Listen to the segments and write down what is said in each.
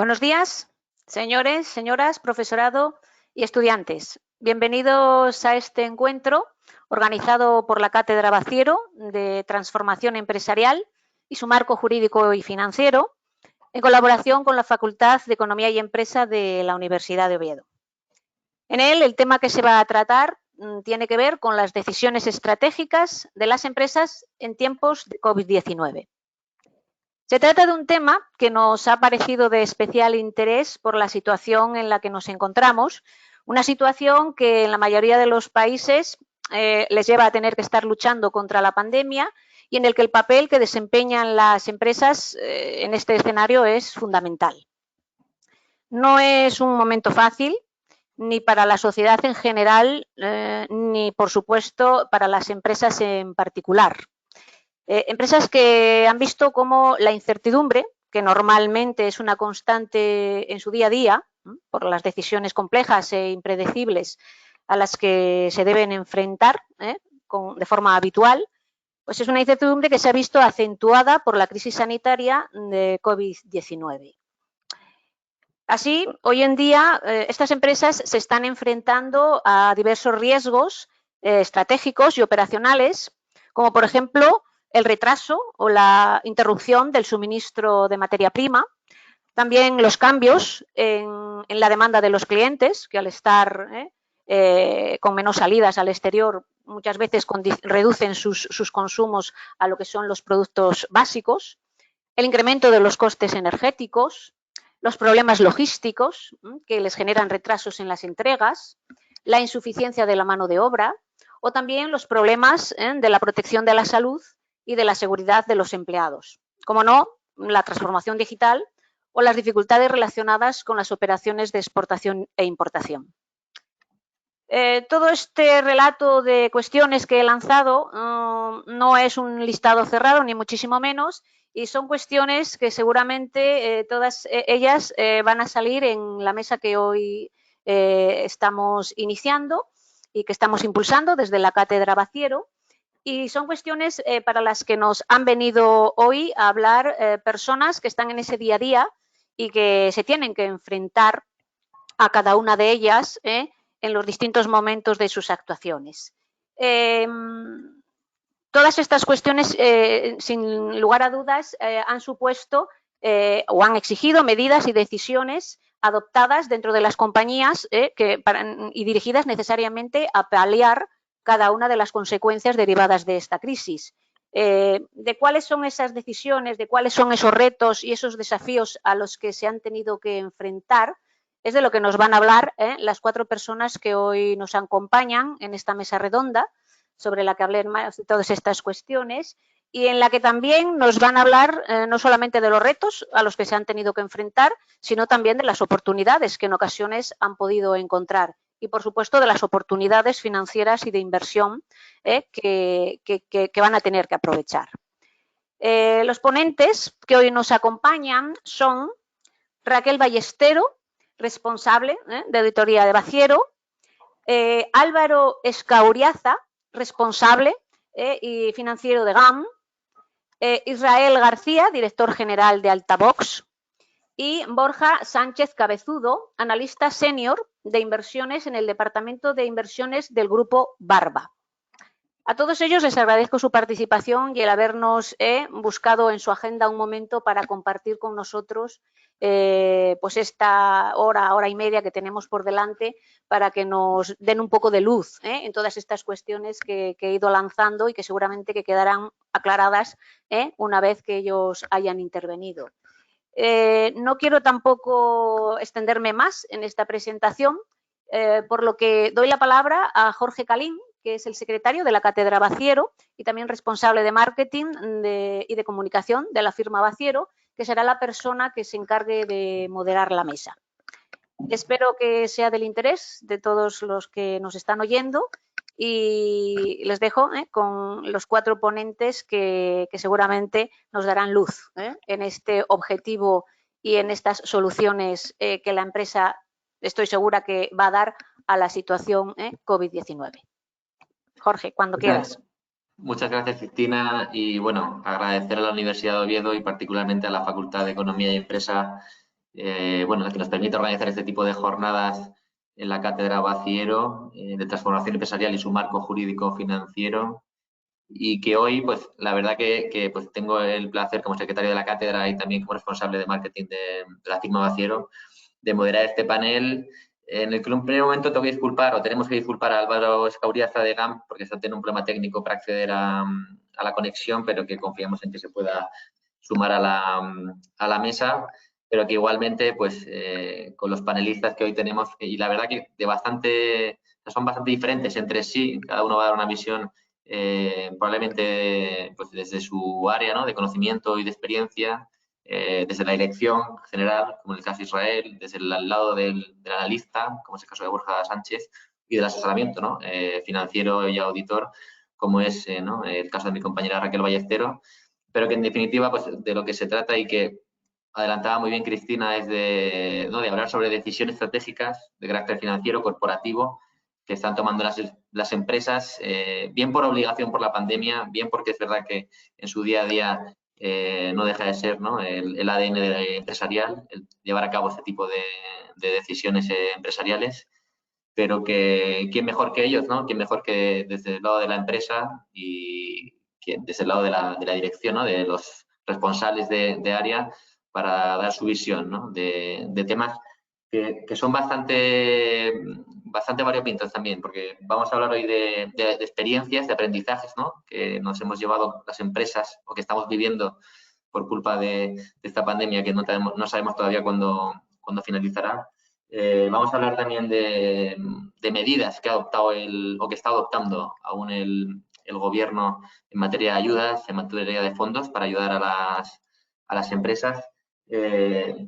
Buenos días, señores, señoras, profesorado y estudiantes. Bienvenidos a este encuentro organizado por la Cátedra Baciero de Transformación Empresarial y su marco jurídico y financiero, en colaboración con la Facultad de Economía y Empresa de la Universidad de Oviedo. En él, el tema que se va a tratar tiene que ver con las decisiones estratégicas de las empresas en tiempos de COVID-19. Se trata de un tema que nos ha parecido de especial interés por la situación en la que nos encontramos, una situación que en la mayoría de los países les lleva a tener que estar luchando contra la pandemia y en el que el papel que desempeñan las empresas en este escenario es fundamental. No es un momento fácil, ni para la sociedad en general, ni por supuesto para las empresas en particular. Empresas que han visto cómo la incertidumbre, que normalmente es una constante en su día a día, por las decisiones complejas e impredecibles a las que se deben enfrentar de forma habitual, pues es una incertidumbre que se ha visto acentuada por la crisis sanitaria de COVID-19. Así, hoy en día, estas empresas se están enfrentando a diversos riesgos estratégicos y operacionales, como por ejemplo el retraso o la interrupción del suministro de materia prima, también los cambios en la demanda de los clientes, que al estar con menos salidas al exterior, muchas veces reducen sus consumos a lo que son los productos básicos, el incremento de los costes energéticos, los problemas logísticos que les generan retrasos en las entregas, la insuficiencia de la mano de obra o también los problemas de la protección de la salud y de la seguridad de los empleados. Como no, la transformación digital o las dificultades relacionadas con las operaciones de exportación e importación. Todo este relato de cuestiones que he lanzado no es un listado cerrado, ni muchísimo menos, y son cuestiones que seguramente todas ellas van a salir en la mesa que hoy estamos iniciando y que estamos impulsando desde la Cátedra Baciero. Y son cuestiones para las que nos han venido hoy a hablar personas que están en ese día a día y que se tienen que enfrentar a cada una de ellas en los distintos momentos de sus actuaciones. Todas estas cuestiones, sin lugar a dudas, han supuesto o han exigido medidas y decisiones adoptadas dentro de las compañías y dirigidas necesariamente a paliar cada una de las consecuencias derivadas de esta crisis. De cuáles son esas decisiones, de cuáles son esos retos y esos desafíos a los que se han tenido que enfrentar, es de lo que nos van a hablar las cuatro personas que hoy nos acompañan en esta mesa redonda, sobre la que hablé más de todas estas cuestiones y en la que también nos van a hablar no solamente de los retos a los que se han tenido que enfrentar, sino también de las oportunidades que en ocasiones han podido encontrar y, por supuesto, de las oportunidades financieras y de inversión que van a tener que aprovechar. Los ponentes que hoy nos acompañan son Raquel Ballestero, responsable de Auditoría de Baciero, Álvaro Escauriaza, responsable y financiero de GAM, Israel García, director general de Altavox, y Borja Sánchez Cabezudo, analista senior de inversiones en el Departamento de Inversiones del Grupo Barba. A todos ellos les agradezco su participación y el habernos buscado en su agenda un momento para compartir con nosotros pues esta hora y media que tenemos por delante para que nos den un poco de luz en todas estas cuestiones que he ido lanzando y que seguramente que quedarán aclaradas una vez que ellos hayan intervenido. No quiero tampoco extenderme más en esta presentación, por lo que doy la palabra a Jorge Calín, que es el secretario de la Cátedra Baciero y también responsable de marketing y de comunicación de la firma Baciero, que será la persona que se encargue de moderar la mesa. Espero que sea del interés de todos los que nos están oyendo y les dejo con los cuatro ponentes que seguramente nos darán luz en este objetivo y en estas soluciones que la empresa, estoy segura que va a dar a la situación COVID-19. Jorge, cuando quieras. Muchas gracias, Cristina. Y bueno, agradecer a la Universidad de Oviedo y particularmente a la Facultad de Economía y Empresa bueno, que nos permite organizar este tipo de jornadas en la Cátedra Baciero de Transformación Empresarial y su marco jurídico financiero. Y que hoy, pues, la verdad que pues, tengo el placer como secretario de la cátedra y también como responsable de marketing de la firma Baciero, de moderar este panel en el que en un primer momento tengo que disculpar o tenemos que disculpar a Álvaro Escauriaza de GAM porque está teniendo un problema técnico para acceder a la conexión, pero que confiamos en que se pueda sumar a la mesa, pero que igualmente, pues, con los panelistas que hoy tenemos, y la verdad que son bastante diferentes entre sí, cada uno va a dar una visión probablemente pues, desde su área, ¿no?, de conocimiento y de experiencia, desde la dirección general, como en el caso de Israel, desde el lado del analista, como es el caso de Borja Sánchez, y del asesoramiento, ¿no?, financiero y auditor, como es ¿no?, el caso de mi compañera Raquel Ballestero, pero que en definitiva pues, de lo que se trata y que adelantaba muy bien Cristina es de hablar sobre decisiones estratégicas de carácter financiero, corporativo, que están tomando las empresas, bien por obligación por la pandemia, bien porque es verdad que en su día a día no deja de ser, ¿no?, el ADN empresarial, el llevar a cabo este tipo de decisiones empresariales, pero que quién mejor que ellos, ¿no? Quién mejor que desde el lado de la empresa y desde el lado de la dirección, ¿no?, de los responsables de área, para dar su visión, ¿no?, de temas que son bastante variopintos también, porque vamos a hablar hoy de experiencias, de aprendizajes, ¿no?, que nos hemos llevado las empresas o que estamos viviendo por culpa de esta pandemia que no sabemos todavía cuándo finalizará. Vamos a hablar también de medidas que ha adoptado o que está adoptando aún el gobierno en materia de ayudas, en materia de fondos para ayudar a las empresas.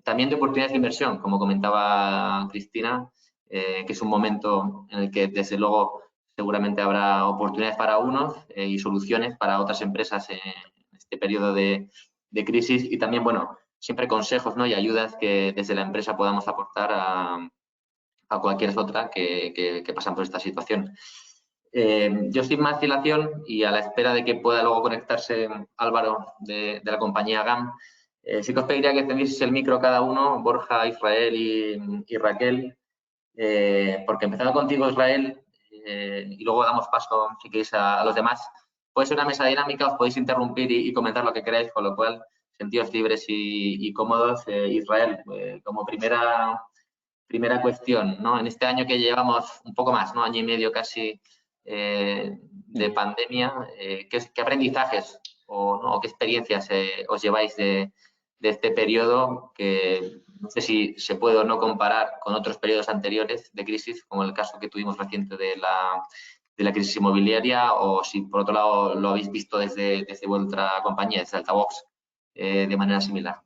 También de oportunidades de inversión, como comentaba Cristina, que es un momento en el que desde luego seguramente habrá oportunidades para unos y soluciones para otras empresas en este periodo de crisis, y también, bueno, siempre consejos, ¿no?, y ayudas que desde la empresa podamos aportar a cualquier otra que pasan por esta situación. Yo sin más dilación y a la espera de que pueda luego conectarse Álvaro de la compañía GAM, sí que os pediría que encendieseis el micro cada uno, Borja, Israel y Raquel, porque empezando contigo, Israel, y luego damos paso, si queréis, a los demás. Puede ser una mesa dinámica, os podéis interrumpir y comentar lo que queráis, con lo cual, sentíos libres y cómodos. Israel, como primera cuestión, ¿no?, en este año que llevamos un poco más, ¿no?, año y medio casi de pandemia, ¿qué aprendizajes o qué experiencias os lleváis de este periodo, que no sé si se puede o no comparar con otros periodos anteriores de crisis, como el caso que tuvimos reciente de la crisis inmobiliaria, o si por otro lado lo habéis visto desde vuestra compañía, desde Altavox, de manera similar?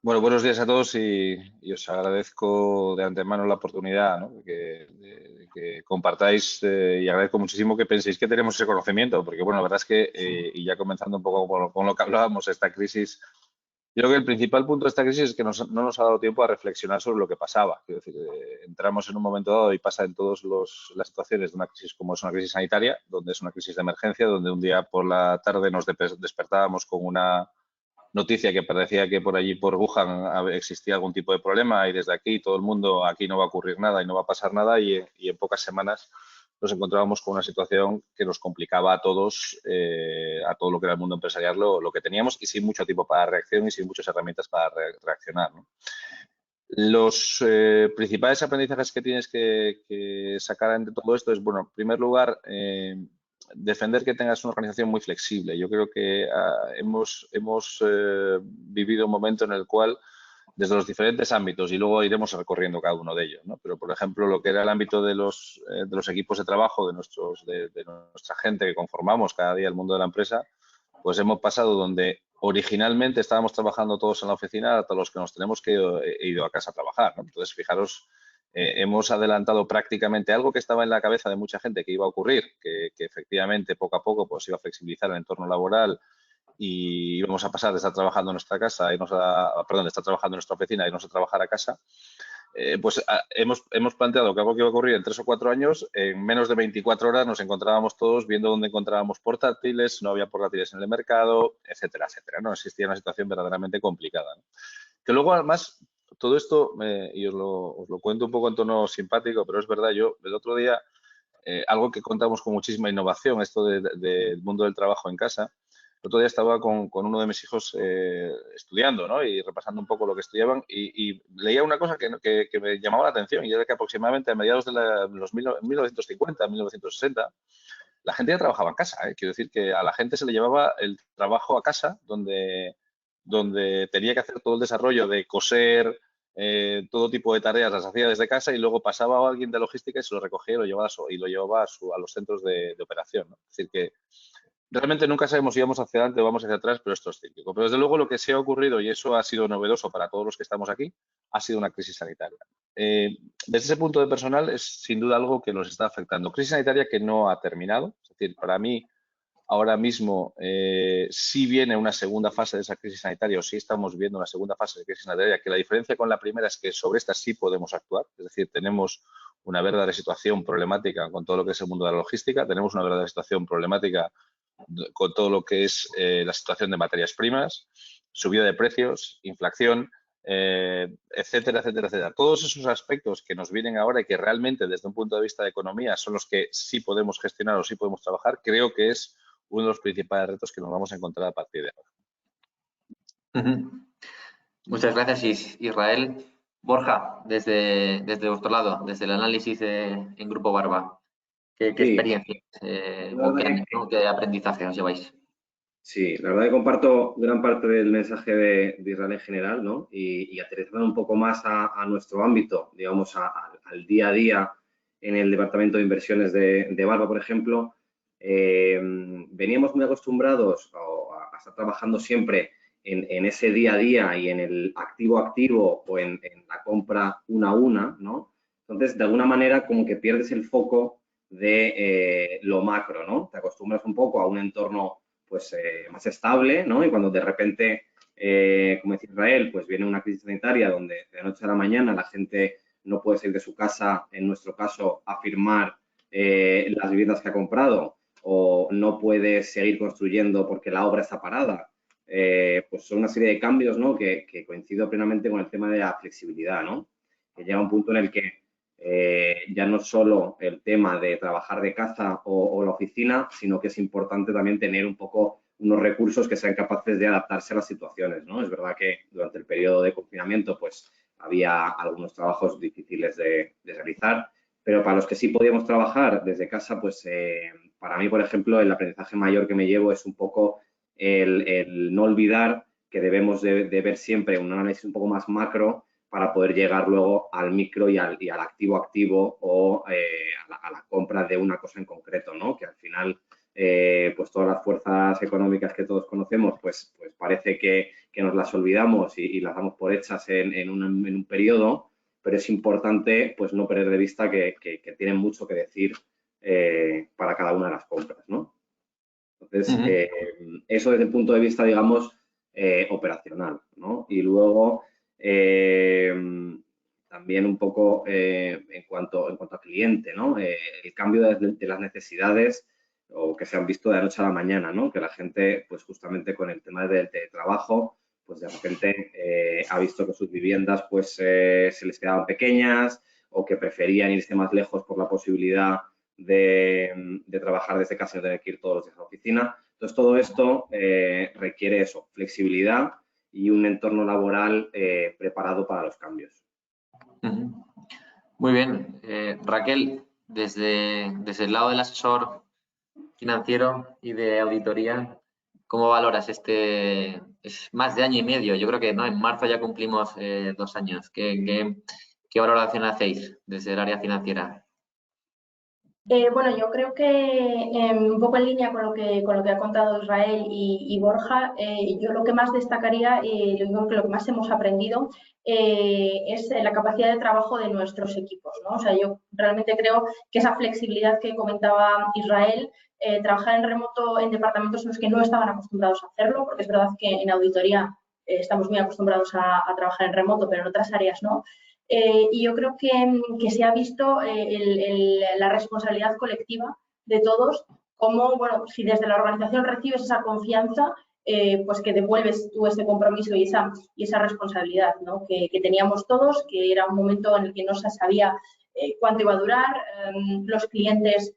Bueno, buenos días a todos y os agradezco de antemano la oportunidad, ¿no?, de que compartáis y agradezco muchísimo que penséis que tenemos ese conocimiento, porque, bueno, la verdad es que, y ya comenzando un poco con lo que hablábamos, esta crisis, yo creo que el principal punto de esta crisis es que no nos ha dado tiempo a reflexionar sobre lo que pasaba. Quiero decir, entramos en un momento dado, y pasa en todas las situaciones de una crisis como es una crisis sanitaria, donde es una crisis de emergencia, donde un día por la tarde nos despertábamos con una noticia que parecía que por allí, por Wuhan, existía algún tipo de problema, y desde aquí todo el mundo, aquí no va a ocurrir nada y no va a pasar nada, y en pocas semanas nos encontrábamos con una situación que nos complicaba a todos, a todo lo que era el mundo empresarial, lo que teníamos, y sin mucho tiempo para reacción y sin muchas herramientas para reaccionar, ¿no? Los principales aprendizajes que tienes que sacar ante todo esto es, bueno, en primer lugar, defender que tengas una organización muy flexible. Yo creo que hemos vivido un momento en el cual, desde los diferentes ámbitos, y luego iremos recorriendo cada uno de ellos, ¿no?, pero, por ejemplo, lo que era el ámbito de los equipos de trabajo, de nuestra gente que conformamos cada día el mundo de la empresa, pues hemos pasado donde originalmente estábamos trabajando todos en la oficina, a todos los que nos tenemos que ido a casa a trabajar, ¿no? Entonces, fijaros, hemos adelantado prácticamente algo que estaba en la cabeza de mucha gente que iba a ocurrir, que efectivamente poco a poco pues iba a flexibilizar el entorno laboral y íbamos a pasar de estar trabajando en nuestra casa, de estar trabajando en nuestra oficina y irnos a trabajar a casa. Pues hemos planteado que algo que iba a ocurrir en 3 o 4 años, en menos de 24 horas nos encontrábamos todos viendo dónde encontrábamos portátiles, no había portátiles en el mercado, etcétera, etcétera, ¿no? Existía una situación verdaderamente complicada, ¿no? Que luego, además, todo esto, y os lo cuento un poco en tono simpático, pero es verdad, yo el otro día, algo que contamos con muchísima innovación, esto del mundo del trabajo en casa. El otro día estaba con uno de mis hijos estudiando, ¿no? Y repasando un poco lo que estudiaban y leía una cosa que me llamaba la atención, y era que aproximadamente a mediados de los 1950, 1960, la gente ya trabajaba en casa, ¿eh? Quiero decir que a la gente se le llevaba el trabajo a casa, donde tenía que hacer todo el desarrollo de coser, todo tipo de tareas las hacía desde casa y luego pasaba a alguien de logística y se lo recogía y lo llevaba, a los centros de operación, ¿no? Es decir, que realmente nunca sabemos si vamos hacia adelante o vamos hacia atrás, pero esto es cíclico. Pero desde luego lo que sí ha ocurrido, y eso ha sido novedoso para todos los que estamos aquí, ha sido una crisis sanitaria. Desde ese punto de personal es sin duda algo que nos está afectando. Crisis sanitaria que no ha terminado. Es decir, para mí ahora mismo sí viene una segunda fase de esa crisis sanitaria, o sí estamos viendo una segunda fase de crisis sanitaria, que la diferencia con la primera es que sobre esta sí podemos actuar. Es decir, tenemos una verdadera situación problemática con todo lo que es el mundo de la logística, tenemos una verdadera situación problemática con todo lo que es la situación de materias primas, subida de precios, inflación, etcétera, etcétera, etcétera. Todos esos aspectos que nos vienen ahora y que realmente desde un punto de vista de economía son los que sí podemos gestionar o sí podemos trabajar, creo que es uno de los principales retos que nos vamos a encontrar a partir de ahora. Muchas gracias, Israel. Borja, desde vuestro lado, desde el análisis en Grupo Barba, ¿qué experiencias o qué aprendizaje os lleváis? Sí, la verdad que comparto gran parte del mensaje de Israel en general, ¿no? Y aterrizando un poco más a nuestro ámbito, digamos, al día a día en el Departamento de Inversiones de Barba, por ejemplo, veníamos muy acostumbrados a estar trabajando siempre en ese día a día y en el activo-activo o en la compra una a una, ¿no? Entonces, de alguna manera, como que pierdes el foco de lo macro, ¿no? Te acostumbras un poco a un entorno pues más estable, ¿no? Y cuando de repente, como dice Israel, pues viene una crisis sanitaria donde de la noche a la mañana la gente no puede salir de su casa, en nuestro caso, a firmar las viviendas que ha comprado o no puede seguir construyendo porque la obra está parada. Pues son una serie de cambios, ¿no? Que coincido plenamente con el tema de la flexibilidad, ¿no? Que llega un punto en el que ya no solo el tema de trabajar de casa o la oficina, sino que es importante también tener un poco unos recursos que sean capaces de adaptarse a las situaciones, ¿no? Es verdad que durante el periodo de confinamiento pues había algunos trabajos difíciles de realizar, pero para los que sí podíamos trabajar desde casa, pues para mí, por ejemplo, el aprendizaje mayor que me llevo es un poco el no olvidar que debemos de ver siempre un análisis un poco más macro para poder llegar luego al micro y al activo o a la compra de una cosa en concreto, ¿no? Que al final, pues todas las fuerzas económicas que todos conocemos, pues parece que nos las olvidamos y las damos por hechas en un periodo, pero es importante pues no perder de vista que tienen mucho que decir para cada una de las compras, ¿no? Entonces, eso desde el punto de vista, digamos, operacional, ¿no? Y luego, también un poco en cuanto a cliente, ¿no? El cambio de las necesidades o que se han visto de la noche a la mañana, ¿no? Que la gente, pues justamente con el tema del teletrabajo, pues de repente ha visto que sus viviendas pues se les quedaban pequeñas o que preferían irse más lejos por la posibilidad de trabajar desde casa y no tener que ir todos los días a la oficina. Entonces, todo esto requiere eso, flexibilidad y un entorno laboral preparado para los cambios. Muy bien. Raquel, desde el lado del asesor financiero y de auditoría, ¿cómo valoras es más de año y medio? Yo creo que ¿no? En marzo ya cumplimos 2 años. ¿Qué valoración hacéis desde el área financiera? Bueno, yo creo que un poco en línea con lo que ha contado Israel y Borja, yo lo que más destacaría y lo que más hemos aprendido es la capacidad de trabajo de nuestros equipos, ¿no? O sea, yo realmente creo que esa flexibilidad que comentaba Israel, trabajar en remoto en departamentos en los que no estaban acostumbrados a hacerlo, porque es verdad que en auditoría estamos muy acostumbrados a trabajar en remoto, pero en otras áreas no. Y yo creo que se ha visto la responsabilidad colectiva de todos, como, bueno, si desde la organización recibes esa confianza, pues que devuelves tú ese compromiso y esa responsabilidad, ¿no? que teníamos todos, que era un momento en el que no se sabía cuánto iba a durar, los clientes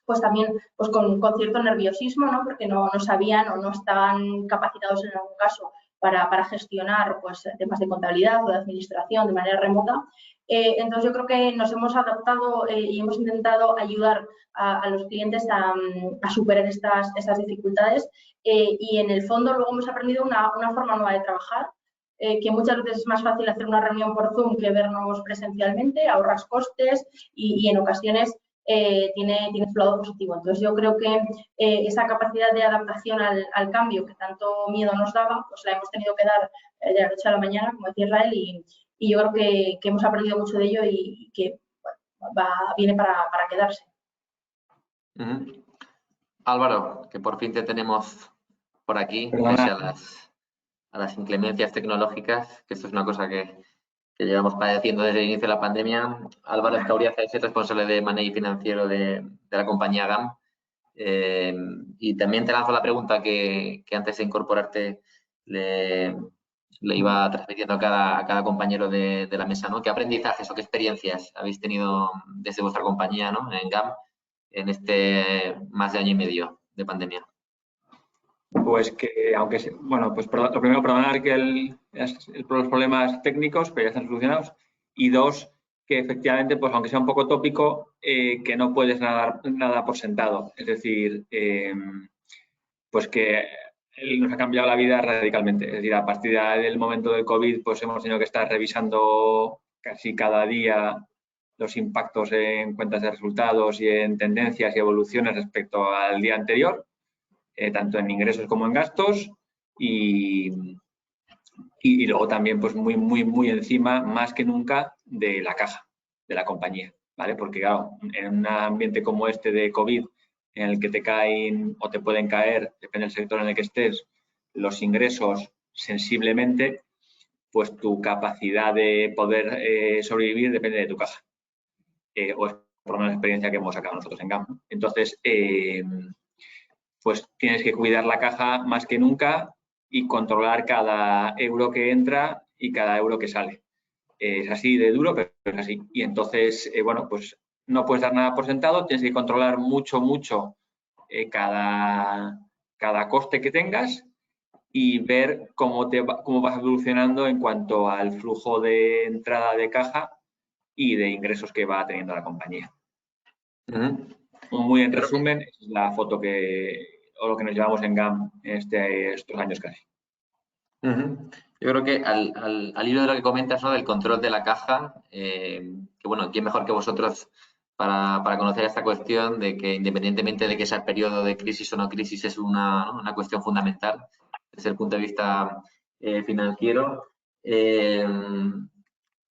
pues también pues con cierto nerviosismo, ¿no? Porque no sabían o no estaban capacitados en algún caso para gestionar pues, temas de contabilidad o de administración de manera remota. Entonces, yo creo que nos hemos adaptado y hemos intentado ayudar a los clientes a superar estas dificultades y en el fondo luego hemos aprendido una forma nueva de trabajar, que muchas veces es más fácil hacer una reunión por Zoom que vernos presencialmente, ahorras costes y en ocasiones tiene su lado positivo. Entonces, yo creo que esa capacidad de adaptación al cambio que tanto miedo nos daba, pues la hemos tenido que dar de la noche a la mañana, como decía Israel, y yo creo que hemos aprendido mucho de ello y que bueno, viene para quedarse. Álvaro, que por fin te tenemos por aquí, pese a las inclemencias tecnológicas, que esto es una cosa que llevamos padeciendo desde el inicio de la pandemia. Álvaro Escauriaza es el responsable de manejo financiero de la compañía GAM. Y también te lanzo la pregunta que antes de incorporarte le iba transmitiendo a cada compañero de la mesa, ¿no? ¿Qué aprendizajes o qué experiencias habéis tenido desde vuestra compañía, ¿no? En GAM en este más de año y medio de pandemia? Pues que, aunque, bueno, pues lo primero, perdonar que los problemas técnicos, pero ya están solucionados. Y dos, que efectivamente, pues aunque sea un poco tópico, que no puedes nada por sentado. Es decir, pues que nos ha cambiado la vida radicalmente. Es decir, a partir del momento del COVID, pues hemos tenido que estar revisando casi cada día los impactos en cuentas de resultados y en tendencias y evoluciones respecto al día anterior. Tanto en ingresos como en gastos y luego también pues muy encima, más que nunca, de la caja de la compañía, ¿vale? Porque claro, en un ambiente como este de COVID, en el que te caen o te pueden caer, depende del sector en el que estés, los ingresos sensiblemente, pues tu capacidad de poder sobrevivir depende de tu caja. O es por lo menos la experiencia que hemos sacado nosotros en GAM. Entonces, pues tienes que cuidar la caja más que nunca y controlar cada euro que entra y cada euro que sale. Es así de duro, pero es así. Y entonces, bueno, pues no puedes dar nada por sentado, tienes que controlar mucho cada coste que tengas y ver cómo vas evolucionando en cuanto al flujo de entrada de caja y de ingresos que va teniendo la compañía. Muy en resumen, es la foto o lo que nos llevamos en GAM en estos años casi. Yo creo que al hilo de lo que comentas, ¿no? Del control de la caja, que bueno, ¿quién mejor que vosotros para conocer esta cuestión de que independientemente de que sea periodo de crisis o no crisis es una cuestión fundamental desde el punto de vista financiero?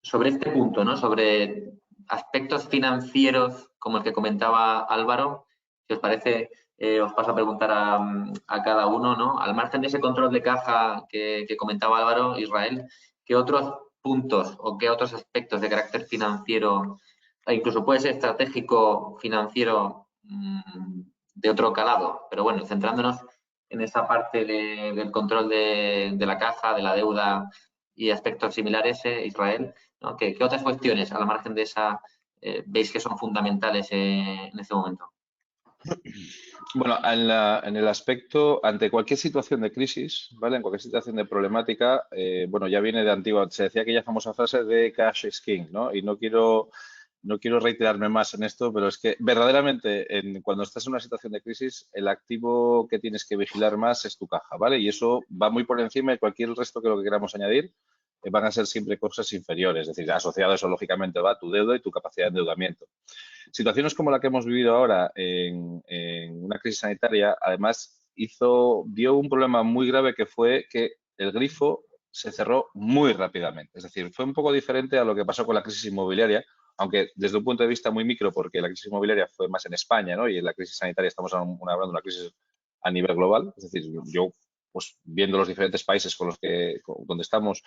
Sobre este punto, ¿no? Sobre aspectos financieros como el que comentaba Álvaro, si os parece, os paso a preguntar a cada uno, ¿no? Al margen de ese control de caja que comentaba Álvaro, Israel, ¿qué otros puntos o qué otros aspectos de carácter financiero, e incluso puede ser estratégico financiero de otro calado, pero bueno, centrándonos en esa parte del control de la caja, de la deuda y aspectos similares, Israel, ¿no? ¿Qué otras cuestiones, a la margen de esa, veis que son fundamentales en este momento? Bueno, en el aspecto, ante cualquier situación de crisis, ¿vale? En cualquier situación de problemática, bueno, ya viene de antigua, se decía aquella famosa frase de cash is king, ¿no? Y no quiero reiterarme más en esto, pero es que verdaderamente cuando estás en una situación de crisis, el activo que tienes que vigilar más es tu caja, ¿vale? Y eso va muy por encima de cualquier resto que lo que queramos añadir, van a ser siempre cosas inferiores, es decir, asociado a eso, lógicamente, va tu deuda y tu capacidad de endeudamiento. Situaciones como la que hemos vivido ahora en una crisis sanitaria, además, dio un problema muy grave que fue que el grifo se cerró muy rápidamente. Es decir, fue un poco diferente a lo que pasó con la crisis inmobiliaria, aunque desde un punto de vista muy micro, porque la crisis inmobiliaria fue más en España, ¿no? Y en la crisis sanitaria estamos hablando de una crisis a nivel global. Es decir, yo, pues viendo los diferentes países donde estamos,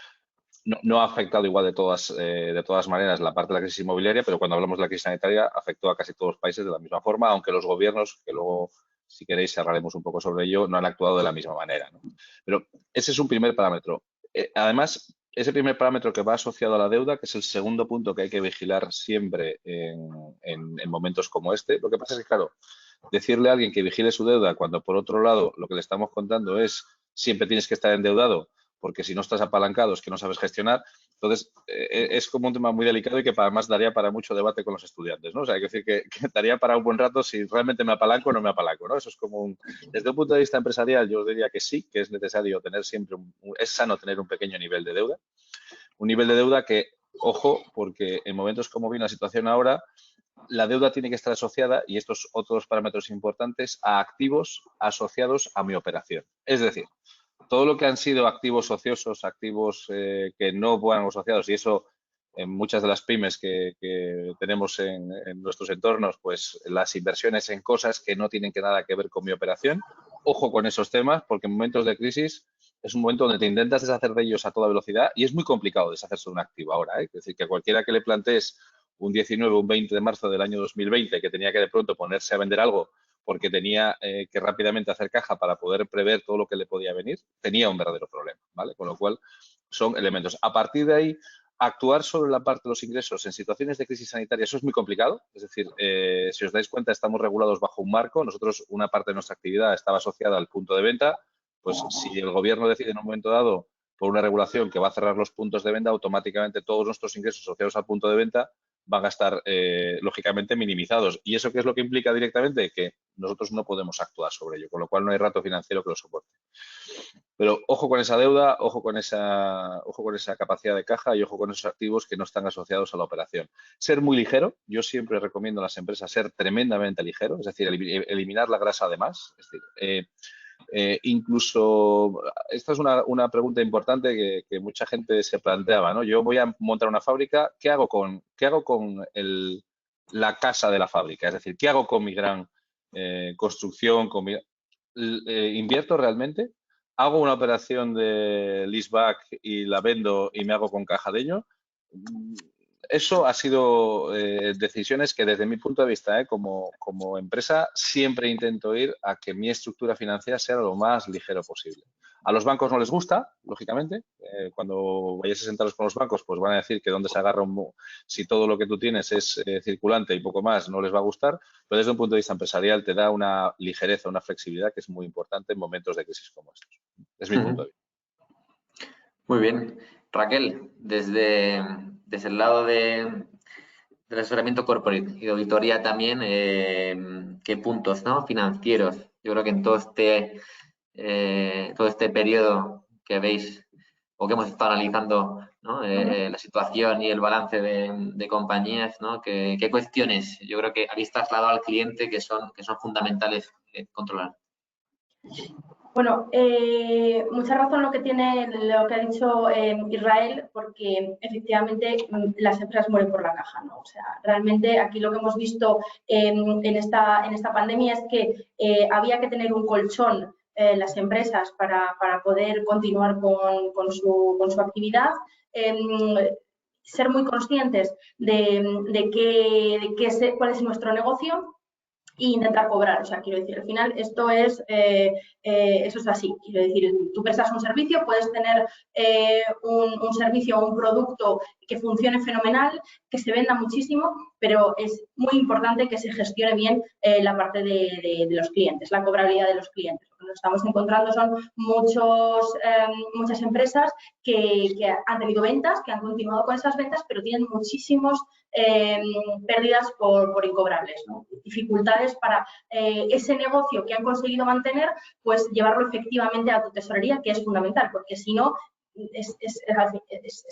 no ha afectado igual de todas maneras la parte de la crisis inmobiliaria, pero cuando hablamos de la crisis sanitaria afectó a casi todos los países de la misma forma, aunque los gobiernos, que luego si queréis cerraremos un poco sobre ello, no han actuado de la misma manera, ¿no? Pero ese es un primer parámetro. Además, ese primer parámetro que va asociado a la deuda, que es el segundo punto que hay que vigilar siempre en momentos como este, lo que pasa es que, claro, decirle a alguien que vigile su deuda cuando, por otro lado, lo que le estamos contando es siempre tienes que estar endeudado porque si no estás apalancado es que no sabes gestionar. Entonces, es como un tema muy delicado y que además daría para mucho debate con los estudiantes, ¿no? O sea, hay que decir que daría para un buen rato si realmente me apalanco o no me apalanco, ¿no? Eso es como desde un punto de vista empresarial, yo diría que sí, que es necesario tener siempre, es sano tener un pequeño nivel de deuda. Un nivel de deuda que, ojo, porque en momentos como viene la situación ahora, la deuda tiene que estar asociada, y estos otros parámetros importantes, a activos asociados a mi operación. Es decir, todo lo que han sido activos ociosos, activos que no van asociados, y eso en muchas de las pymes que tenemos en nuestros entornos, pues las inversiones en cosas que no tienen nada que ver con mi operación. Ojo con esos temas, porque en momentos de crisis es un momento donde te intentas deshacer de ellos a toda velocidad y es muy complicado deshacerse de un activo ahora, ¿eh? Es decir, que a cualquiera que le plantees un 19 o un 20 de marzo del año 2020 que tenía que de pronto ponerse a vender algo porque tenía que rápidamente hacer caja para poder prever todo lo que le podía venir, tenía un verdadero problema, ¿vale? Con lo cual, son elementos. A partir de ahí, actuar sobre la parte de los ingresos en situaciones de crisis sanitaria, eso es muy complicado. Es decir, si os dais cuenta, estamos regulados bajo un marco. Nosotros, una parte de nuestra actividad estaba asociada al punto de venta. Pues si el gobierno decide en un momento dado, por una regulación, que va a cerrar los puntos de venta, automáticamente todos nuestros ingresos asociados al punto de venta van a estar, lógicamente, minimizados. ¿Y eso qué es lo que implica directamente? Que nosotros no podemos actuar sobre ello, con lo cual no hay rato financiero que lo soporte. Pero ojo con esa deuda, ojo con esa capacidad de caja y ojo con esos activos que no están asociados a la operación. Ser muy ligero. Yo siempre recomiendo a las empresas ser tremendamente ligero, es decir, eliminar la grasa de más. Es decir, incluso, esta es una pregunta importante que mucha gente se planteaba, ¿no? Yo voy a montar una fábrica, ¿qué hago con la casa de la fábrica? Es decir, ¿qué hago con mi gran construcción? ¿Invierto realmente? ¿Hago una operación de leaseback y la vendo y me hago con caja de ello? Eso ha sido decisiones que desde mi punto de vista, como empresa, siempre intento ir a que mi estructura financiera sea lo más ligero posible. A los bancos no les gusta, lógicamente. Cuando vayáis a sentaros con los bancos, pues van a decir que dónde se agarra si todo lo que tú tienes es circulante y poco más, no les va a gustar. Pero desde un punto de vista empresarial te da una ligereza, una flexibilidad que es muy importante en momentos de crisis como estos. Es mi punto de vista. Muy bien. Raquel, desde el lado del asesoramiento corporate y de auditoría también, ¿qué puntos, ¿no?, financieros? Yo creo que en todo este periodo que veis o que hemos estado analizando, ¿no?, la situación y el balance de compañías, ¿no?, ¿qué cuestiones yo creo que habéis trasladado al cliente que son fundamentales controlar? Bueno, mucha razón lo que ha dicho Israel, porque efectivamente las empresas mueren por la caja, ¿no? O sea, realmente aquí lo que hemos visto en esta pandemia es que había que tener un colchón las empresas para poder continuar con su actividad. Ser muy conscientes de cuál es nuestro negocio e intentar cobrar. O sea, quiero decir, al final esto es así. Quiero decir, tú prestas un servicio, puedes tener un servicio o un producto que funcione fenomenal, que se venda muchísimo, pero es muy importante que se gestione bien la parte de los clientes, la cobrabilidad de los clientes. Lo que nos estamos encontrando son muchas empresas que han tenido ventas, que han continuado con esas ventas, pero tienen muchísimos pérdidas por incobrables, ¿no? Dificultades para ese negocio que han conseguido mantener, pues llevarlo efectivamente a tu tesorería, que es fundamental, porque si no, es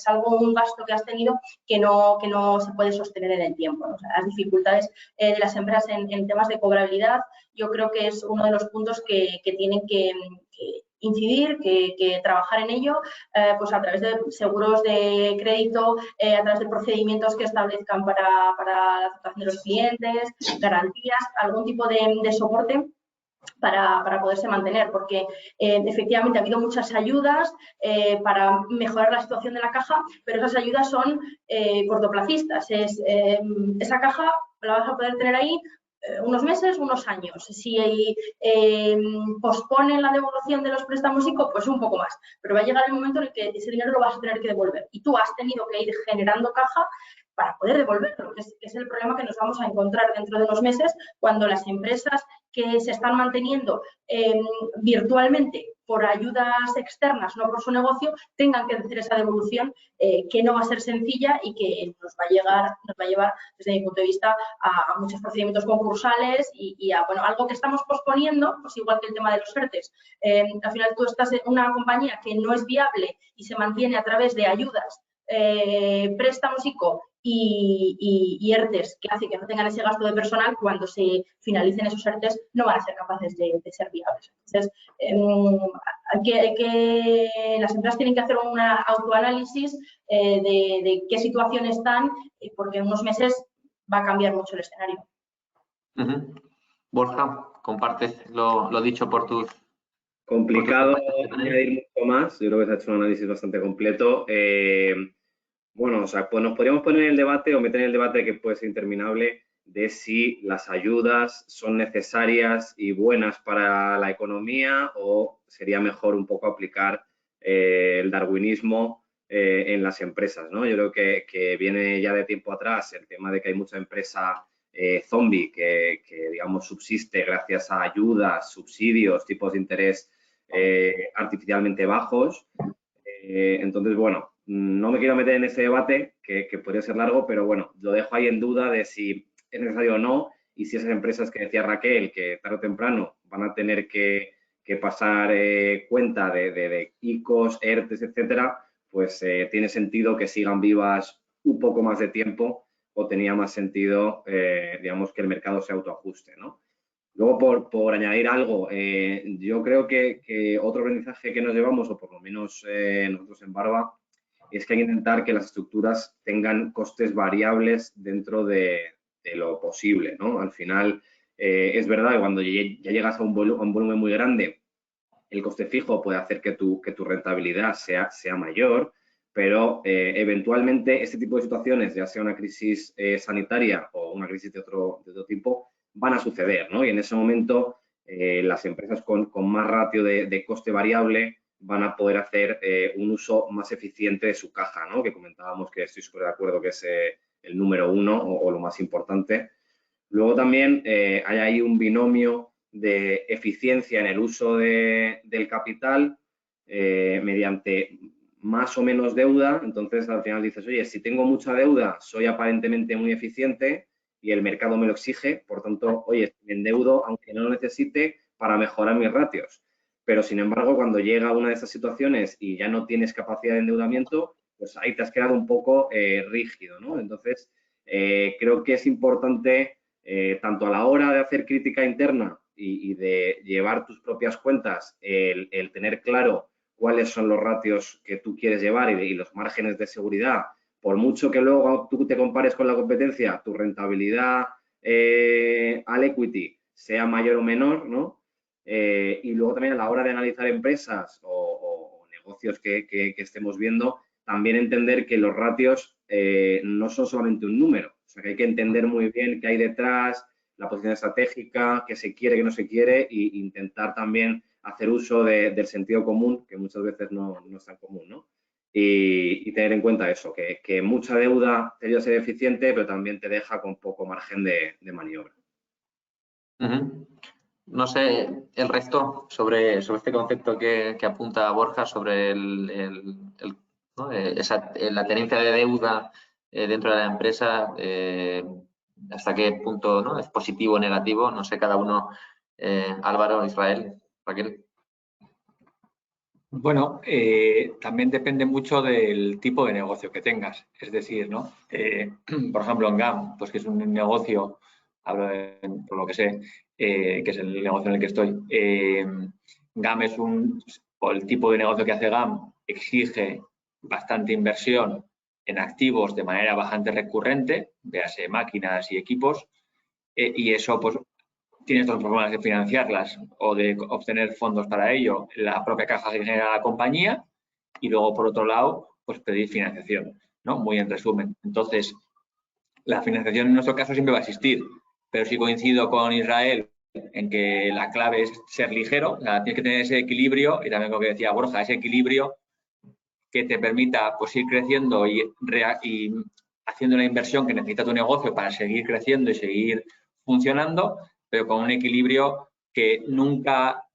algo, un gasto que has tenido que no se puede sostener en el tiempo, ¿no? O sea, las dificultades de las empresas en temas de cobrabilidad, yo creo que es uno de los puntos que tienen que incidir, que trabajar en ello, pues a través de seguros de crédito, a través de procedimientos que establezcan para la aceptación de los clientes, garantías, algún tipo de soporte para poderse mantener, porque efectivamente ha habido muchas ayudas para mejorar la situación de la caja, pero esas ayudas son cortoplacistas. Esa caja la vas a poder tener ahí unos meses, unos años. Si posponen la devolución de los préstamos ICO, pues un poco más. Pero va a llegar el momento en el que ese dinero lo vas a tener que devolver. Y tú has tenido que ir generando caja para poder devolverlo, que es el problema que nos vamos a encontrar dentro de unos meses cuando las empresas que se están manteniendo virtualmente por ayudas externas, no por su negocio, tengan que hacer esa devolución que no va a ser sencilla y que nos va a llevar, desde mi punto de vista, a muchos procedimientos concursales y a algo que estamos posponiendo, pues igual que el tema de los ERTEs. Al final tú estás en una compañía que no es viable y se mantiene a través de ayudas, préstamos ICO y ERTEs que hacen que no tengan ese gasto de personal. Cuando se finalicen esos ERTEs no van a ser capaces de ser viables. Entonces, las empresas tienen que hacer un autoanálisis de qué situación están, porque en unos meses va a cambiar mucho el escenario. Borja, compartes lo dicho por tus... Complicado añadir mucho más. Yo creo que se ha hecho un análisis bastante completo. Bueno, o sea, pues nos podríamos poner en el debate o meter en el debate que puede ser interminable de si las ayudas son necesarias y buenas para la economía o sería mejor un poco aplicar el darwinismo en las empresas, ¿no? Yo creo que viene ya de tiempo atrás el tema de que hay mucha empresa zombie que, digamos, subsiste gracias a ayudas, subsidios, tipos de interés artificialmente bajos. Entonces, bueno, no me quiero meter en ese debate, que podría ser largo, pero bueno, lo dejo ahí en duda de si es necesario o no, y si esas empresas que decía Raquel, que tarde o temprano van a tener que pasar cuenta de ICOs, ERTEs, etcétera, pues tiene sentido que sigan vivas un poco más de tiempo, o tenía más sentido, digamos, que el mercado se autoajuste, ¿no? Luego, por añadir algo, yo creo que otro aprendizaje que nos llevamos, o por lo menos nosotros en Barba, es que hay que intentar que las estructuras tengan costes variables dentro de lo posible, ¿no? Al final, es verdad que cuando ya llegas a un volumen muy grande, el coste fijo puede hacer que tu rentabilidad sea mayor, pero eventualmente este tipo de situaciones, ya sea una crisis sanitaria o una crisis de otro tipo, van a suceder, ¿no? Y en ese momento las empresas con más ratio de coste variable van a poder hacer un uso más eficiente de su caja, ¿no? Que comentábamos, que estoy súper de acuerdo que es el número uno o lo más importante. Luego también hay ahí un binomio de eficiencia en el uso del capital mediante más o menos deuda. Entonces, al final dices, oye, si tengo mucha deuda, soy aparentemente muy eficiente y el mercado me lo exige. Por tanto, oye, me endeudo aunque no lo necesite para mejorar mis ratios. Pero, sin embargo, cuando llega una de esas situaciones y ya no tienes capacidad de endeudamiento, pues ahí te has quedado un poco rígido, ¿no? Entonces, creo que es importante, tanto a la hora de hacer crítica interna y de llevar tus propias cuentas, el tener claro cuáles son los ratios que tú quieres llevar y los márgenes de seguridad. Por mucho que luego tú te compares con la competencia, tu rentabilidad al equity sea mayor o menor, ¿no? Y luego también a la hora de analizar empresas o negocios que estemos viendo, también entender que los ratios no son solamente un número. O sea, que hay que entender muy bien qué hay detrás, la posición estratégica, qué se quiere, qué no se quiere, e intentar también hacer uso del sentido común, que muchas veces no es tan común, ¿no? Y tener en cuenta eso, que mucha deuda te ayuda a ser eficiente, pero también te deja con poco margen de maniobra. No sé, el resto sobre este concepto que apunta Borja sobre ¿no? La tenencia de deuda dentro de la empresa, hasta qué punto, ¿no? Es positivo o negativo, no sé, cada uno, Álvaro, Israel, Raquel. Bueno, también depende mucho del tipo de negocio que tengas. Es decir, ¿no? Por ejemplo, en GAM, pues que es un negocio, hablo por lo que sé, que es el negocio en el que estoy. GAM o el tipo de negocio que hace GAM exige bastante inversión en activos de manera bastante recurrente, véase máquinas y equipos, y eso, pues, tienes dos formas de financiarlas o de obtener fondos para ello, la propia caja que genera la compañía, y luego, por otro lado, pues pedir financiación, ¿no? Muy en resumen. Entonces, la financiación en nuestro caso siempre va a existir, pero sí coincido con Israel en que la clave es ser ligero, tienes que tener ese equilibrio, y también como que decía Borja, ese equilibrio que te permita pues ir creciendo y haciendo la inversión que necesita tu negocio para seguir creciendo y seguir funcionando, pero con un equilibrio que nunca,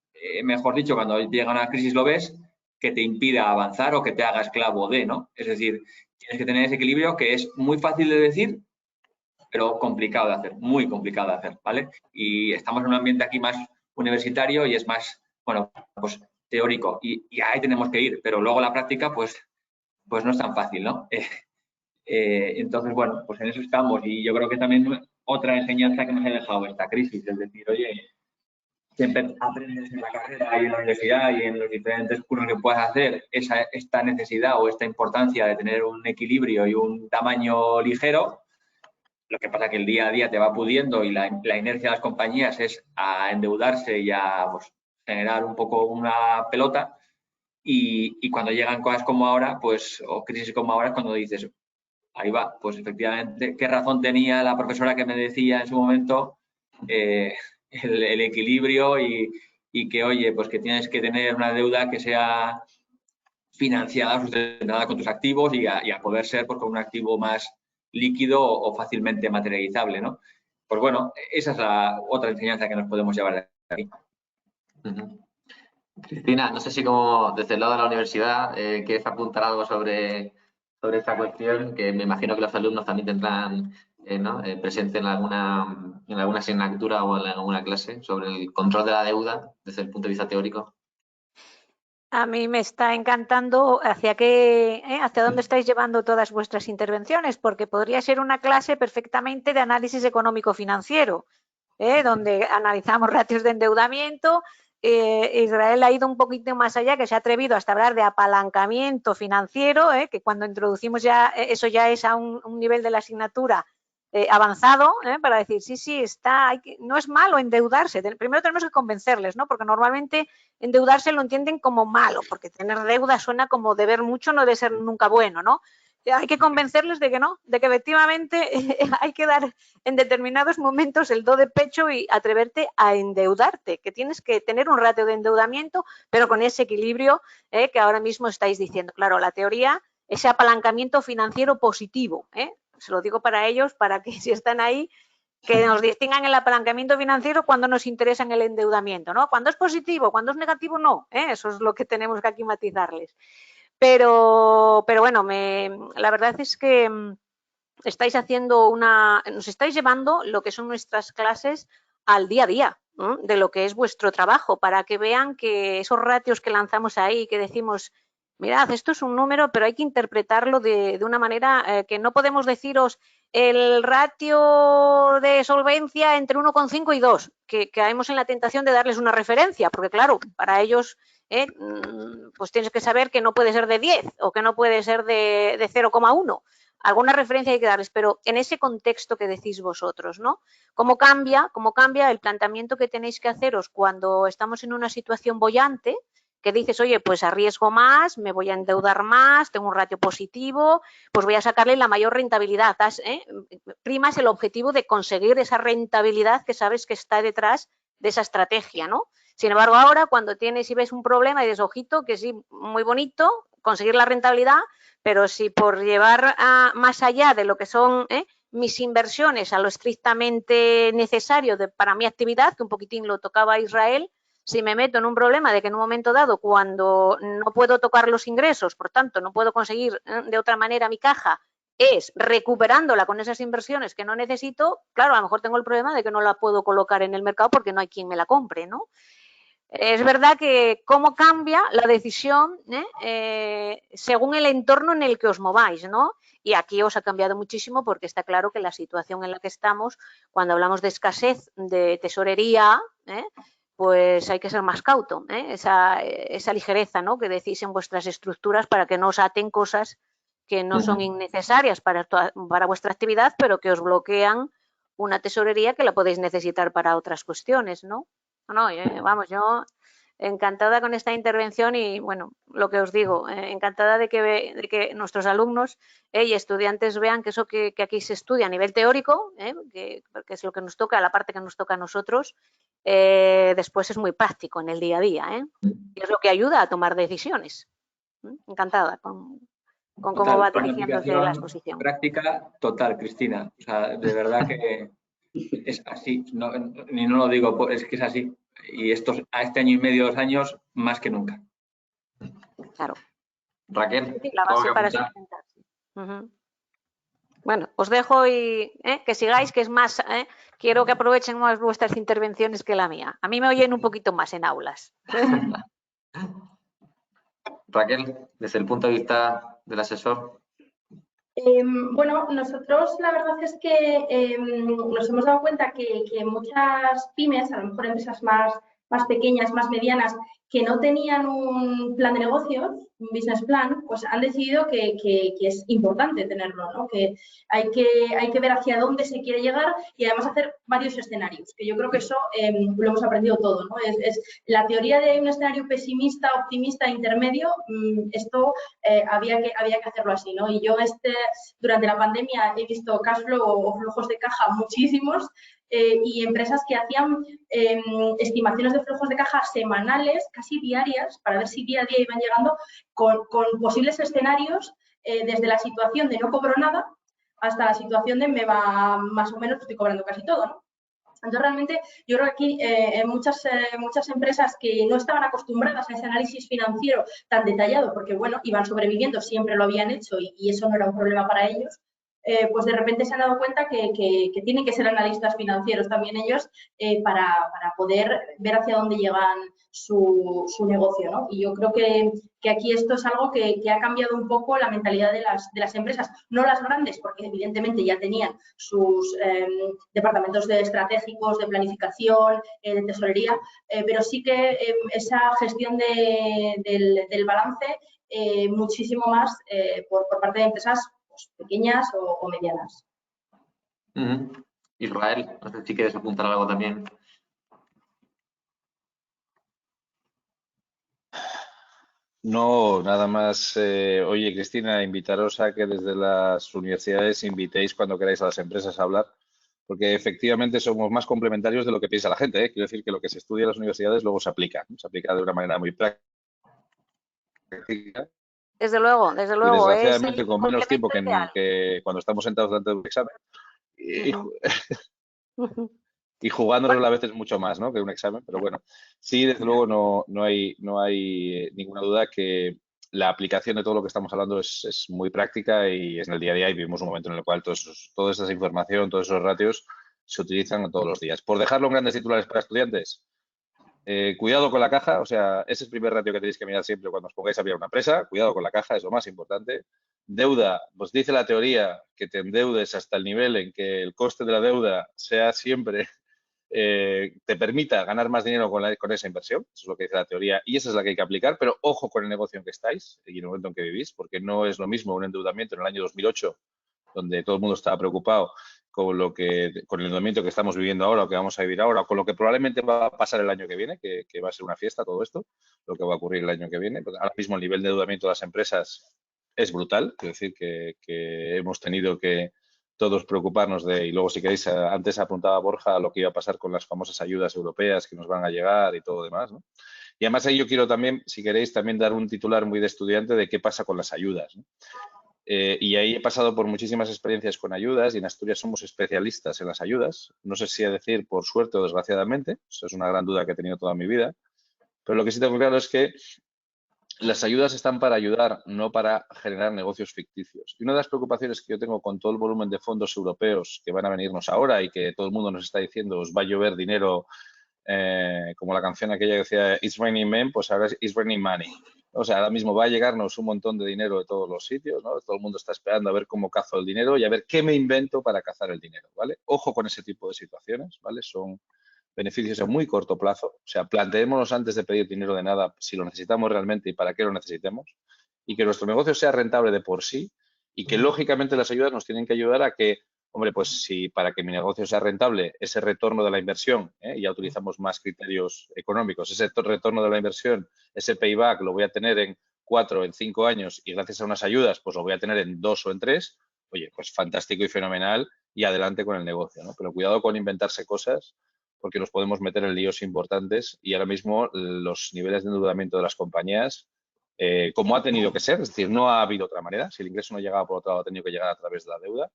mejor dicho, cuando llega una crisis lo ves, que te impida avanzar o que te haga esclavo de, ¿no? Es decir, tienes que tener ese equilibrio que es muy fácil de decir, pero complicado de hacer, muy complicado de hacer, ¿vale? Y estamos en un ambiente aquí más universitario y es más, bueno, pues teórico y ahí tenemos que ir, pero luego la práctica pues no es tan fácil, ¿no? Entonces, bueno, pues en eso estamos y yo creo que también otra enseñanza que nos ha dejado esta crisis, es decir, oye, siempre aprendes en la carrera y en la universidad y en los diferentes cursos que puedas hacer esta necesidad o esta importancia de tener un equilibrio y un tamaño ligero. Lo que pasa es que el día a día te va pudiendo y la inercia de las compañías es a endeudarse y a pues, generar un poco una pelota. Y cuando llegan cosas como ahora, pues, o crisis como ahora, es cuando dices, ahí va, pues efectivamente, ¿qué razón tenía la profesora que me decía en su momento el equilibrio y que, oye, pues que tienes que tener una deuda que sea financiada, sustentada con tus activos y a poder ser pues, con un activo más líquido o fácilmente materializable, ¿no? Pues bueno, esa es la otra enseñanza que nos podemos llevar de aquí. Cristina, no sé si como desde el lado de la universidad quieres apuntar algo sobre esta cuestión, que me imagino que los alumnos también tendrán presente en alguna asignatura o en alguna clase sobre el control de la deuda desde el punto de vista teórico. A mí me está encantando hacia dónde estáis llevando todas vuestras intervenciones, porque podría ser una clase perfectamente de análisis económico-financiero, donde analizamos ratios de endeudamiento. Israel ha ido un poquito más allá, que se ha atrevido hasta hablar de apalancamiento financiero, que cuando introducimos ya eso ya es a un nivel de la asignatura avanzado, para decir, sí, no es malo endeudarse. Primero tenemos que convencerles, ¿no? Porque normalmente endeudarse lo entienden como malo, porque tener deuda suena como deber mucho, no debe ser nunca bueno, ¿no? Hay que convencerles de que no, de que efectivamente hay que dar en determinados momentos el do de pecho y atreverte a endeudarte, que tienes que tener un ratio de endeudamiento, pero con ese equilibrio que ahora mismo estáis diciendo. Claro, la teoría, ese apalancamiento financiero positivo, se lo digo para ellos, para que si están ahí, que nos distingan el apalancamiento financiero cuando nos interesa en el endeudamiento, ¿no? Cuando es positivo, cuando es negativo, no. Eso es lo que tenemos que aquí matizarles. Pero bueno, la verdad es que estáis nos estáis llevando lo que son nuestras clases al día a día, ¿no? De lo que es vuestro trabajo, para que vean que esos ratios que lanzamos ahí, que decimos, mirad, esto es un número, pero hay que interpretarlo de una manera que no podemos deciros el ratio de solvencia entre 1,5 y 2, que caemos en la tentación de darles una referencia, porque claro, para ellos pues tienes que saber que no puede ser de 10 o que no puede ser de 0,1. Alguna referencia hay que darles, pero en ese contexto que decís vosotros, ¿no? ¿Cómo cambia el planteamiento que tenéis que haceros cuando estamos en una situación boyante, que dices, oye, pues arriesgo más, me voy a endeudar más, tengo un ratio positivo, pues voy a sacarle la mayor rentabilidad. Primas el objetivo de conseguir esa rentabilidad que sabes que está detrás de esa estrategia, ¿no? Sin embargo, ahora cuando tienes y ves un problema y dices, ojito, que sí, muy bonito, conseguir la rentabilidad, pero si por llevar más allá de lo que son mis inversiones a lo estrictamente necesario para mi actividad, que un poquitín lo tocaba Israel, si me meto en un problema de que en un momento dado, cuando no puedo tocar los ingresos, por tanto, no puedo conseguir de otra manera mi caja, es recuperándola con esas inversiones que no necesito, claro, a lo mejor tengo el problema de que no la puedo colocar en el mercado porque no hay quien me la compre, ¿no? Es verdad que cómo cambia la decisión según el entorno en el que os mováis, ¿no? Y aquí os ha cambiado muchísimo porque está claro que la situación en la que estamos, cuando hablamos de escasez de tesorería, pues hay que ser más cauto, esa ligereza, ¿no? Que decís en vuestras estructuras para que no os aten cosas que no son innecesarias para vuestra actividad, pero que os bloquean una tesorería que la podéis necesitar para otras cuestiones, ¿no? No, vamos, yo encantada con esta intervención y, bueno, lo que os digo, encantada de que nuestros alumnos y estudiantes vean que eso que aquí se estudia a nivel teórico, que es lo que nos toca, la parte que nos toca a nosotros, después es muy práctico en el día a día, y es lo que ayuda a tomar decisiones. Encantada con cómo va dirigiéndose la exposición. Práctica total, Cristina. O sea, de verdad que es así. No lo digo, es que es así. Y a este año y medio, 2 años, más que nunca. Claro. Raquel, la base para sustentarse. Bueno, os dejo y que sigáis, que es más, quiero que aprovechen más vuestras intervenciones que la mía. A mí me oyen un poquito más en aulas. Raquel, desde el punto de vista del asesor. Bueno, nosotros la verdad es que nos hemos dado cuenta que muchas pymes, a lo mejor empresas más pequeñas, más medianas, que no tenían un plan de negocios, un business plan, pues han decidido que es importante tenerlo, ¿no? Que hay que ver hacia dónde se quiere llegar y además hacer varios escenarios, que yo creo que eso lo hemos aprendido todo, ¿no? Es la teoría de un escenario pesimista, optimista, intermedio, esto había que hacerlo así, ¿no? Y yo durante la pandemia he visto cash flow o flujos de caja muchísimos, y empresas que hacían estimaciones de flujos de caja semanales, casi diarias, para ver si día a día iban llegando con posibles escenarios, desde la situación de no cobro nada hasta la situación de me va más o menos, estoy cobrando casi todo, ¿no? Entonces, realmente, yo creo que aquí muchas empresas que no estaban acostumbradas a ese análisis financiero tan detallado, porque, bueno, iban sobreviviendo, siempre lo habían hecho y eso no era un problema para ellos, pues de repente se han dado cuenta que tienen que ser analistas financieros también ellos para poder ver hacia dónde llegan su negocio, ¿no? Y yo creo que aquí esto es algo que ha cambiado un poco la mentalidad de las empresas, no las grandes, porque evidentemente ya tenían sus departamentos estratégicos, de planificación, de tesorería, pero sí que esa gestión del balance muchísimo más por parte de empresas pequeñas o medianas. Israel, no sé si quieres apuntar algo también. No, nada más. Oye, Cristina, invitaros a que desde las universidades invitéis cuando queráis a las empresas a hablar, porque efectivamente somos más complementarios de lo que piensa la gente, ¿eh? Quiero decir que lo que se estudia en las universidades luego se aplica de una manera muy práctica. Desde luego. Y desgraciadamente con menos tiempo que cuando estamos sentados delante de un examen. Y jugándonos a veces mucho más, ¿no? Que un examen, pero bueno, sí, desde luego no hay ninguna duda que la aplicación de todo lo que estamos hablando es muy práctica y es en el día a día y vivimos un momento en el cual toda esa información, todos esos ratios se utilizan todos los días. Por dejarlo en grandes titulares para estudiantes, cuidado con la caja, o sea, ese es el primer ratio que tenéis que mirar siempre cuando os pongáis a abrir una empresa, cuidado con la caja, es lo más importante. Deuda, pues dice la teoría que te endeudes hasta el nivel en que el coste de la deuda sea siempre te permita ganar más dinero con esa inversión, eso es lo que dice la teoría y esa es la que hay que aplicar, pero ojo con el negocio en que estáis y en el momento en que vivís, porque no es lo mismo un endeudamiento en el año 2008, donde todo el mundo estaba preocupado con el endeudamiento que estamos viviendo ahora o que vamos a vivir ahora, o con lo que probablemente va a pasar el año que viene, que va a ser una fiesta todo esto, lo que va a ocurrir el año que viene. Pues ahora mismo el nivel de endeudamiento de las empresas es brutal, es decir, que hemos tenido que todos preocuparnos y luego si queréis, antes apuntaba Borja lo que iba a pasar con las famosas ayudas europeas que nos van a llegar y todo demás, ¿no? Y además ahí yo quiero también, si queréis, también dar un titular muy de estudiante de qué pasa con las ayudas, ¿no? Y ahí he pasado por muchísimas experiencias con ayudas y en Asturias somos especialistas en las ayudas. No sé si decir por suerte o desgraciadamente, eso es una gran duda que he tenido toda mi vida, pero lo que sí tengo claro es que las ayudas están para ayudar, no para generar negocios ficticios. Y una de las preocupaciones que yo tengo con todo el volumen de fondos europeos que van a venirnos ahora y que todo el mundo nos está diciendo os va a llover dinero, como la canción aquella que decía It's raining men, pues ahora es It's raining money. O sea, ahora mismo va a llegarnos un montón de dinero de todos los sitios, ¿no? Todo el mundo está esperando a ver cómo cazo el dinero y a ver qué me invento para cazar el dinero, ¿vale? Ojo con ese tipo de situaciones, ¿vale? Son beneficios a muy corto plazo. O sea, planteémonos antes de pedir dinero de nada si lo necesitamos realmente y para qué lo necesitemos. Y que nuestro negocio sea rentable de por sí y que, lógicamente, las ayudas nos tienen que ayudar a que hombre, pues si para que mi negocio sea rentable, ese retorno de la inversión, y ya utilizamos más criterios económicos, ese retorno de la inversión, ese payback lo voy a tener en 4, en 5 años y gracias a unas ayudas, pues lo voy a tener en 2 o en 3, oye, pues fantástico y fenomenal y adelante con el negocio, ¿no? Pero cuidado con inventarse cosas porque nos podemos meter en líos importantes y ahora mismo los niveles de endeudamiento de las compañías, como ha tenido que ser, es decir, no ha habido otra manera, si el ingreso no llegaba por otro lado, ha tenido que llegar a través de la deuda.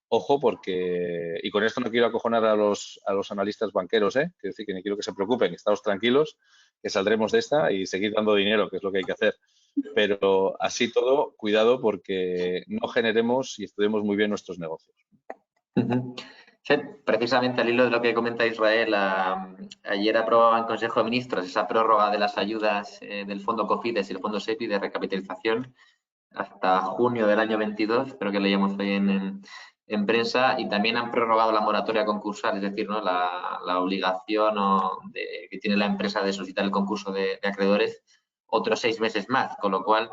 Ojo, porque, y con esto no quiero acojonar a los analistas banqueros, quiero decir que ni quiero que se preocupen, estaos tranquilos, que saldremos de esta y seguir dando dinero, que es lo que hay que hacer. Pero así todo, cuidado porque no generemos y estudiemos muy bien nuestros negocios. Sí, precisamente al hilo de lo que comenta Israel, ayer aprobaba en Consejo de Ministros esa prórroga de las ayudas del Fondo COFIDES y el Fondo SEPI de recapitalización hasta junio del año 22, creo que leíamos hoy en prensa, y también han prorrogado la moratoria concursal, es decir, ¿no? la obligación que tiene la empresa de solicitar el concurso de acreedores otros 6 meses más, con lo cual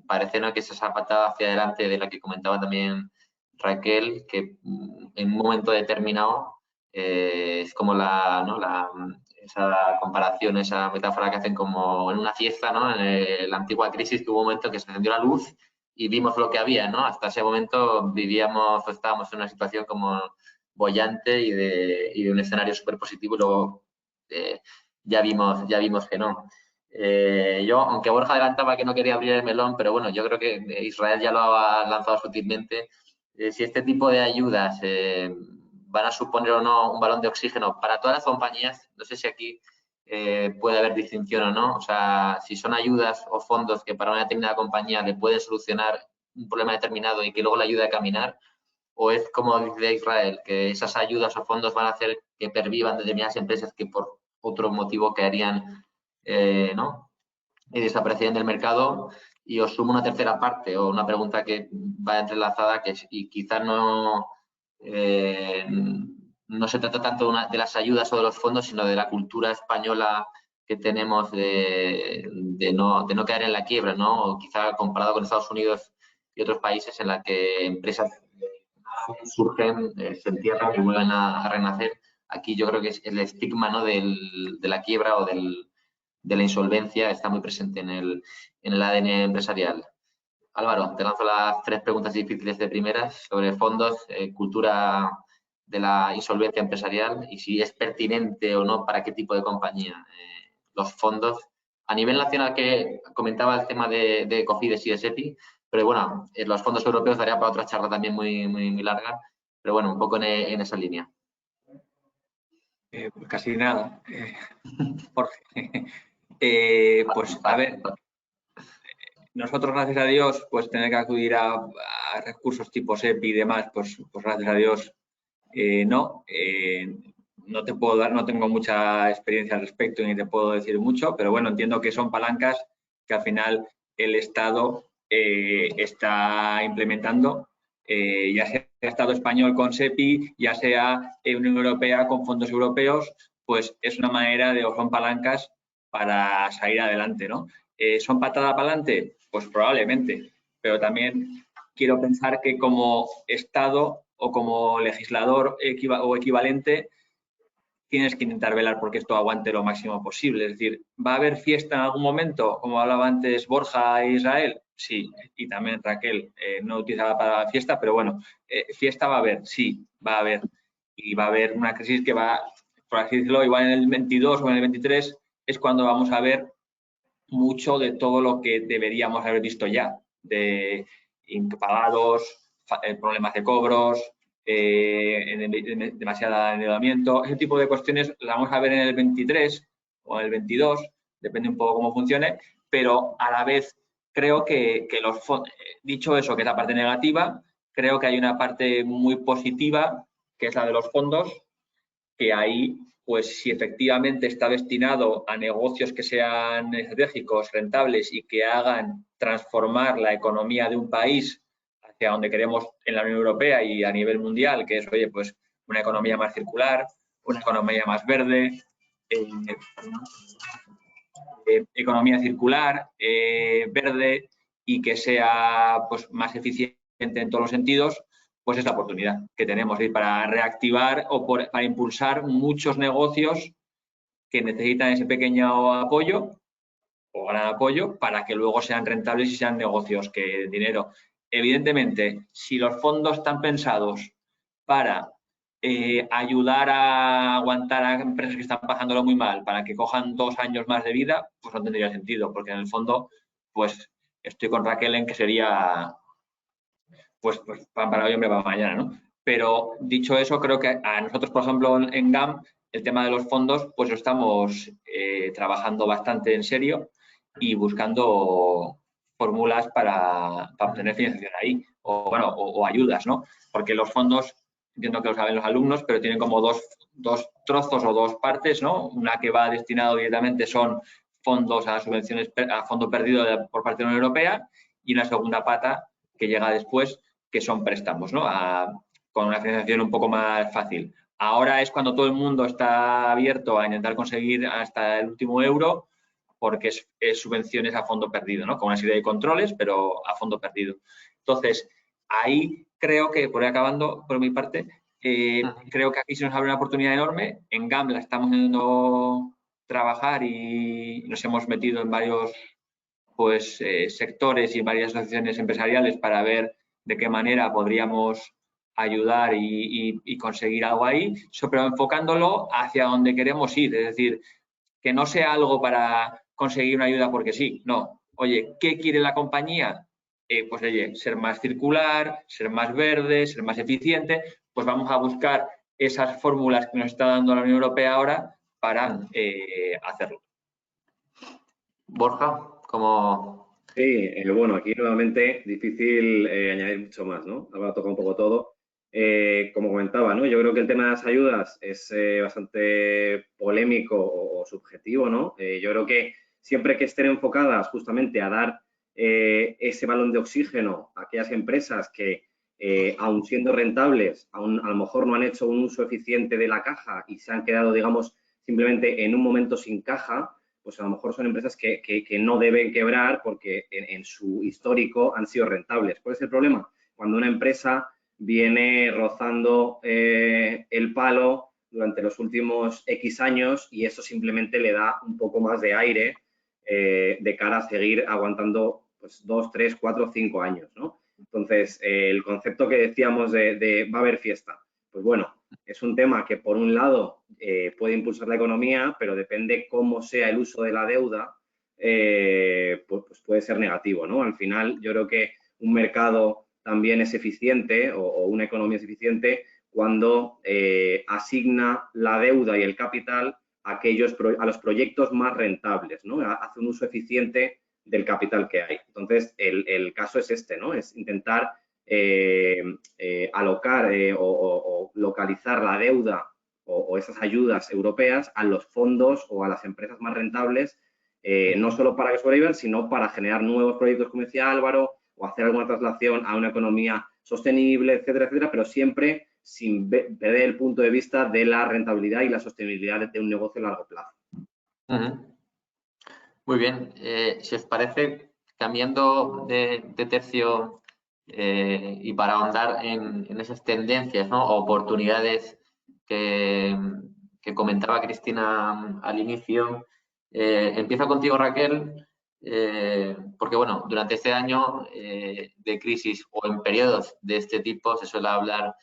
parece, ¿no?, que esa patada hacia adelante de la que comentaba también Raquel, que en un momento determinado es como esa comparación, esa metáfora que hacen como en una fiesta, ¿no? En la antigua crisis, que hubo un momento que se encendió la luz y vimos lo que había, ¿no? Hasta ese momento estábamos en una situación como boyante y de un escenario súper positivo y luego ya vimos que no. Yo, aunque Borja adelantaba que no quería abrir el melón, pero bueno, yo creo que Israel ya lo ha lanzado sutilmente. Si este tipo de ayudas van a suponer o no un balón de oxígeno para todas las compañías, no sé si aquí puede haber distinción o no. O sea, si son ayudas o fondos que para una determinada compañía le pueden solucionar un problema determinado y que luego le ayude a caminar, o es como dice Israel, que esas ayudas o fondos van a hacer que pervivan determinadas empresas que por otro motivo caerían, ¿no?, y desaparecerían del mercado. Y os sumo una tercera parte o una pregunta que va entrelazada, que y quizás no se trata tanto de las ayudas o de los fondos, sino de la cultura española que tenemos de no caer en la quiebra, ¿no? O quizá comparado con Estados Unidos y otros países en la que empresas surgen, se entierran y vuelven a renacer. Aquí yo creo que es el estigma, ¿no?, de la quiebra o de la insolvencia está muy presente en el ADN empresarial. Álvaro, te lanzo las 3 preguntas difíciles de primeras sobre fondos, cultura de la insolvencia empresarial y si es pertinente o no para qué tipo de compañía los fondos. A nivel nacional, que comentaba el tema de COFIDES y de SEPI, pero bueno, los fondos europeos daría para otra charla también muy, muy, muy larga, pero bueno, un poco en esa línea. Pues casi nada, Jorge. Pues a ver, nosotros, gracias a Dios, pues tener que acudir a recursos tipo SEPI y demás, pues gracias a Dios no. No te puedo dar, no tengo mucha experiencia al respecto ni te puedo decir mucho, pero bueno, entiendo que son palancas que al final el Estado está implementando, ya sea Estado español con SEPI, ya sea Unión Europea con fondos europeos, pues es una manera o son palancas para salir adelante, ¿no? ¿Son patada para adelante? Pues probablemente, pero también quiero pensar que como Estado o como legislador o equivalente tienes que intentar velar porque esto aguante lo máximo posible. Es decir, ¿va a haber fiesta en algún momento? Como hablaba antes Borja e Israel. Sí, y también Raquel no utilizaba para fiesta, pero bueno, fiesta va a haber, sí, va a haber. Y va a haber una crisis que va, por así decirlo, igual en el 22 o en el 23 es cuando vamos a ver mucho de todo lo que deberíamos haber visto ya, de impagados, problemas de cobros, demasiado endeudamiento. Ese tipo de cuestiones las vamos a ver en el 23 o en el 22, depende un poco cómo funcione, pero a la vez creo que los fondos, dicho eso, que es la parte negativa, creo que hay una parte muy positiva, que es la de los fondos, que ahí, pues si efectivamente está destinado a negocios que sean estratégicos, rentables y que hagan transformar la economía de un país hacia donde queremos en la Unión Europea y a nivel mundial, que es, oye, pues una economía más circular, una economía más verde, economía circular, verde y que sea pues más eficiente en todos los sentidos, pues es la oportunidad que tenemos para reactivar o para impulsar muchos negocios que necesitan ese pequeño apoyo o gran apoyo para que luego sean rentables y sean negocios que den dinero. Evidentemente, si los fondos están pensados para ayudar a aguantar a empresas que están pasándolo muy mal para que cojan 2 años más de vida, pues no tendría sentido, porque en el fondo, pues estoy con Raquel en que sería pues pan para hoy, hombre para mañana, ¿no? Pero dicho eso, creo que a nosotros, por ejemplo, en GAM, el tema de los fondos, pues lo estamos trabajando bastante en serio y buscando fórmulas para obtener financiación ahí, o bueno, o ayudas, ¿no? Porque los fondos, entiendo que lo saben los alumnos, pero tienen como dos trozos o 2 partes, ¿no? Una que va destinado directamente son fondos a subvenciones a fondo perdido por parte de la Unión Europea, y una segunda pata que llega después, que son préstamos, ¿no? Con una financiación un poco más fácil. Ahora es cuando todo el mundo está abierto a intentar conseguir hasta el último euro, porque es subvenciones a fondo perdido, ¿no? Con una serie de controles, pero a fondo perdido. Entonces, ahí creo que, por ahí acabando, por mi parte, creo que aquí se nos abre una oportunidad enorme. En GAM la estamos haciendo trabajar y nos hemos metido en varios sectores y varias asociaciones empresariales para ver de qué manera podríamos ayudar y conseguir algo ahí, pero enfocándolo hacia donde queremos ir, es decir, que no sea algo para conseguir una ayuda porque sí, no. Oye, ¿qué quiere la compañía? Pues oye, ser más circular, ser más verde, ser más eficiente, pues vamos a buscar esas fórmulas que nos está dando la Unión Europea ahora para hacerlo. Borja, ¿cómo? Sí, bueno, aquí nuevamente difícil añadir mucho más, ¿no? Ahora toca un poco todo. Como comentaba, ¿no? Yo creo que el tema de las ayudas es bastante polémico o subjetivo, ¿no? Yo creo que siempre que estén enfocadas justamente a dar ese balón de oxígeno a aquellas empresas que, aun siendo rentables, aún a lo mejor no han hecho un uso eficiente de la caja y se han quedado, digamos, simplemente en un momento sin caja, pues a lo mejor son empresas que no deben quebrar porque en su histórico han sido rentables. ¿Cuál es el problema? Cuando una empresa viene rozando el palo durante los últimos X años y eso simplemente le da un poco más de aire de cara a seguir aguantando pues 2, 3, 4, 5 años, ¿no? Entonces, el concepto que decíamos de va a haber fiesta, pues bueno, es un tema que por un lado puede impulsar la economía, pero depende cómo sea el uso de la deuda, pues puede ser negativo, ¿no? Al final, yo creo que un mercado también es eficiente o una economía es eficiente cuando asigna la deuda y el capital a los proyectos más rentables, ¿no? Hace un uso eficiente del capital que hay. Entonces, el caso es este, ¿no? Es intentar alocar o localizar la deuda o esas ayudas europeas a los fondos o a las empresas más rentables, no solo para que sobrevivan, sino para generar nuevos proyectos, como decía Álvaro, o hacer alguna traslación a una economía sostenible, etcétera, etcétera, pero siempre sin perder el punto de vista de la rentabilidad y la sostenibilidad de un negocio a largo plazo. Muy bien. Si os parece, cambiando de tercio y para ahondar en esas tendencias, ¿no? Oportunidades que comentaba Cristina al inicio, empiezo contigo, Raquel, porque bueno, durante este año de crisis o en periodos de este tipo se suele hablar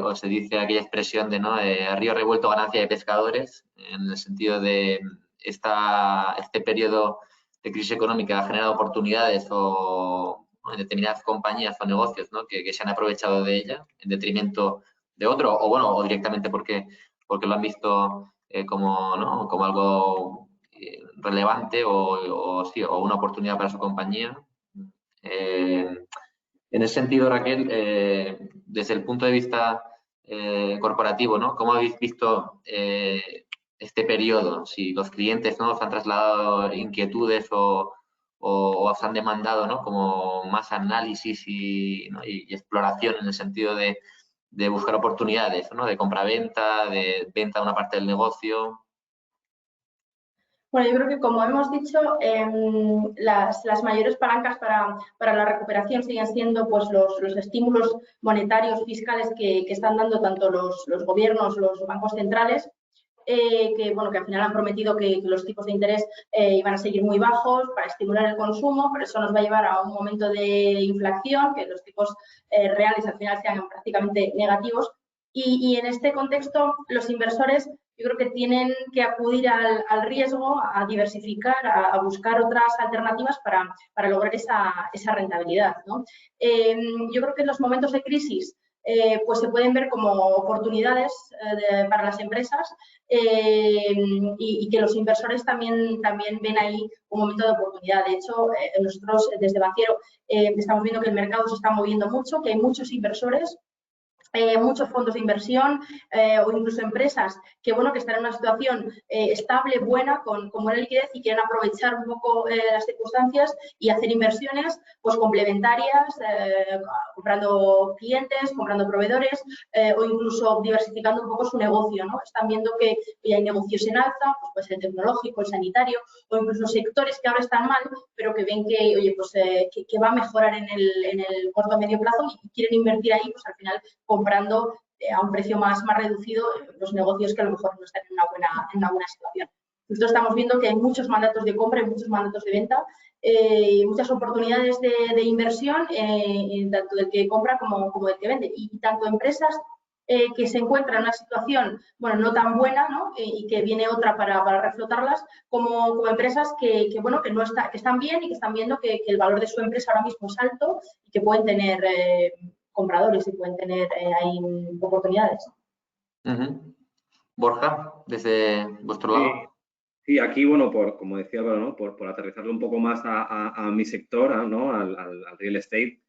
o se dice aquella expresión de ¿no? Río revuelto, ganancia de pescadores, en el sentido de este periodo de crisis económica ha generado oportunidades o en determinadas compañías o negocios, ¿no? que se han aprovechado de ella en detrimento de otro, o bueno, o directamente porque lo han visto como, ¿no? como algo relevante o una oportunidad para su compañía. En ese sentido, Raquel, desde el punto de vista corporativo, ¿no? ¿Cómo habéis visto este periodo? Si los clientes, ¿no? os han trasladado inquietudes o os han demandado, ¿no? como más análisis ¿no? y exploración en el sentido de buscar oportunidades, ¿no? de compra-venta, de venta de una parte del negocio. Bueno, yo creo que, como hemos dicho, las mayores palancas para la recuperación siguen siendo pues, los estímulos monetarios, fiscales que están dando tanto los gobiernos, los bancos centrales, que al final han prometido que los tipos de interés iban a seguir muy bajos para estimular el consumo, pero eso nos va a llevar a un momento de inflación, que los tipos reales al final sean prácticamente negativos. Y en este contexto, los inversores yo creo que tienen que acudir al riesgo, a diversificar, a buscar otras alternativas para lograr esa rentabilidad, ¿no? Yo creo que en los momentos de crisis pues se pueden ver como oportunidades para las empresas y que los inversores también ven ahí un momento de oportunidad. De hecho, nosotros desde Banciero estamos viendo que el mercado se está moviendo mucho, que hay muchos inversores, muchos fondos de inversión o incluso empresas que están en una situación estable, buena, con buena liquidez y quieren aprovechar un poco las circunstancias y hacer inversiones pues complementarias, comprando clientes, comprando proveedores o incluso diversificando un poco su negocio, ¿no? Están viendo que hay negocios en alza, pues puede ser el tecnológico, el sanitario o incluso sectores que ahora están mal, pero que ven que, que va a mejorar en el corto o medio plazo y quieren invertir ahí, pues al final comprando a un precio más reducido los negocios que a lo mejor no están en una buena situación. Nosotros estamos viendo que hay muchos mandatos de compra y muchos mandatos de venta, muchas oportunidades de inversión, tanto del que compra como del que vende. Y tanto empresas que se encuentran en una situación, no tan buena, ¿no? Y que viene otra para reflotarlas, como empresas que están bien y que están viendo que el valor de su empresa ahora mismo es alto y que pueden tener compradores y pueden tener ahí oportunidades. Borja, desde vuestro lado. Sí, aquí, como decía Álvaro, ¿no? Por aterrizarlo un poco más a mi sector, ¿no? Al real estate.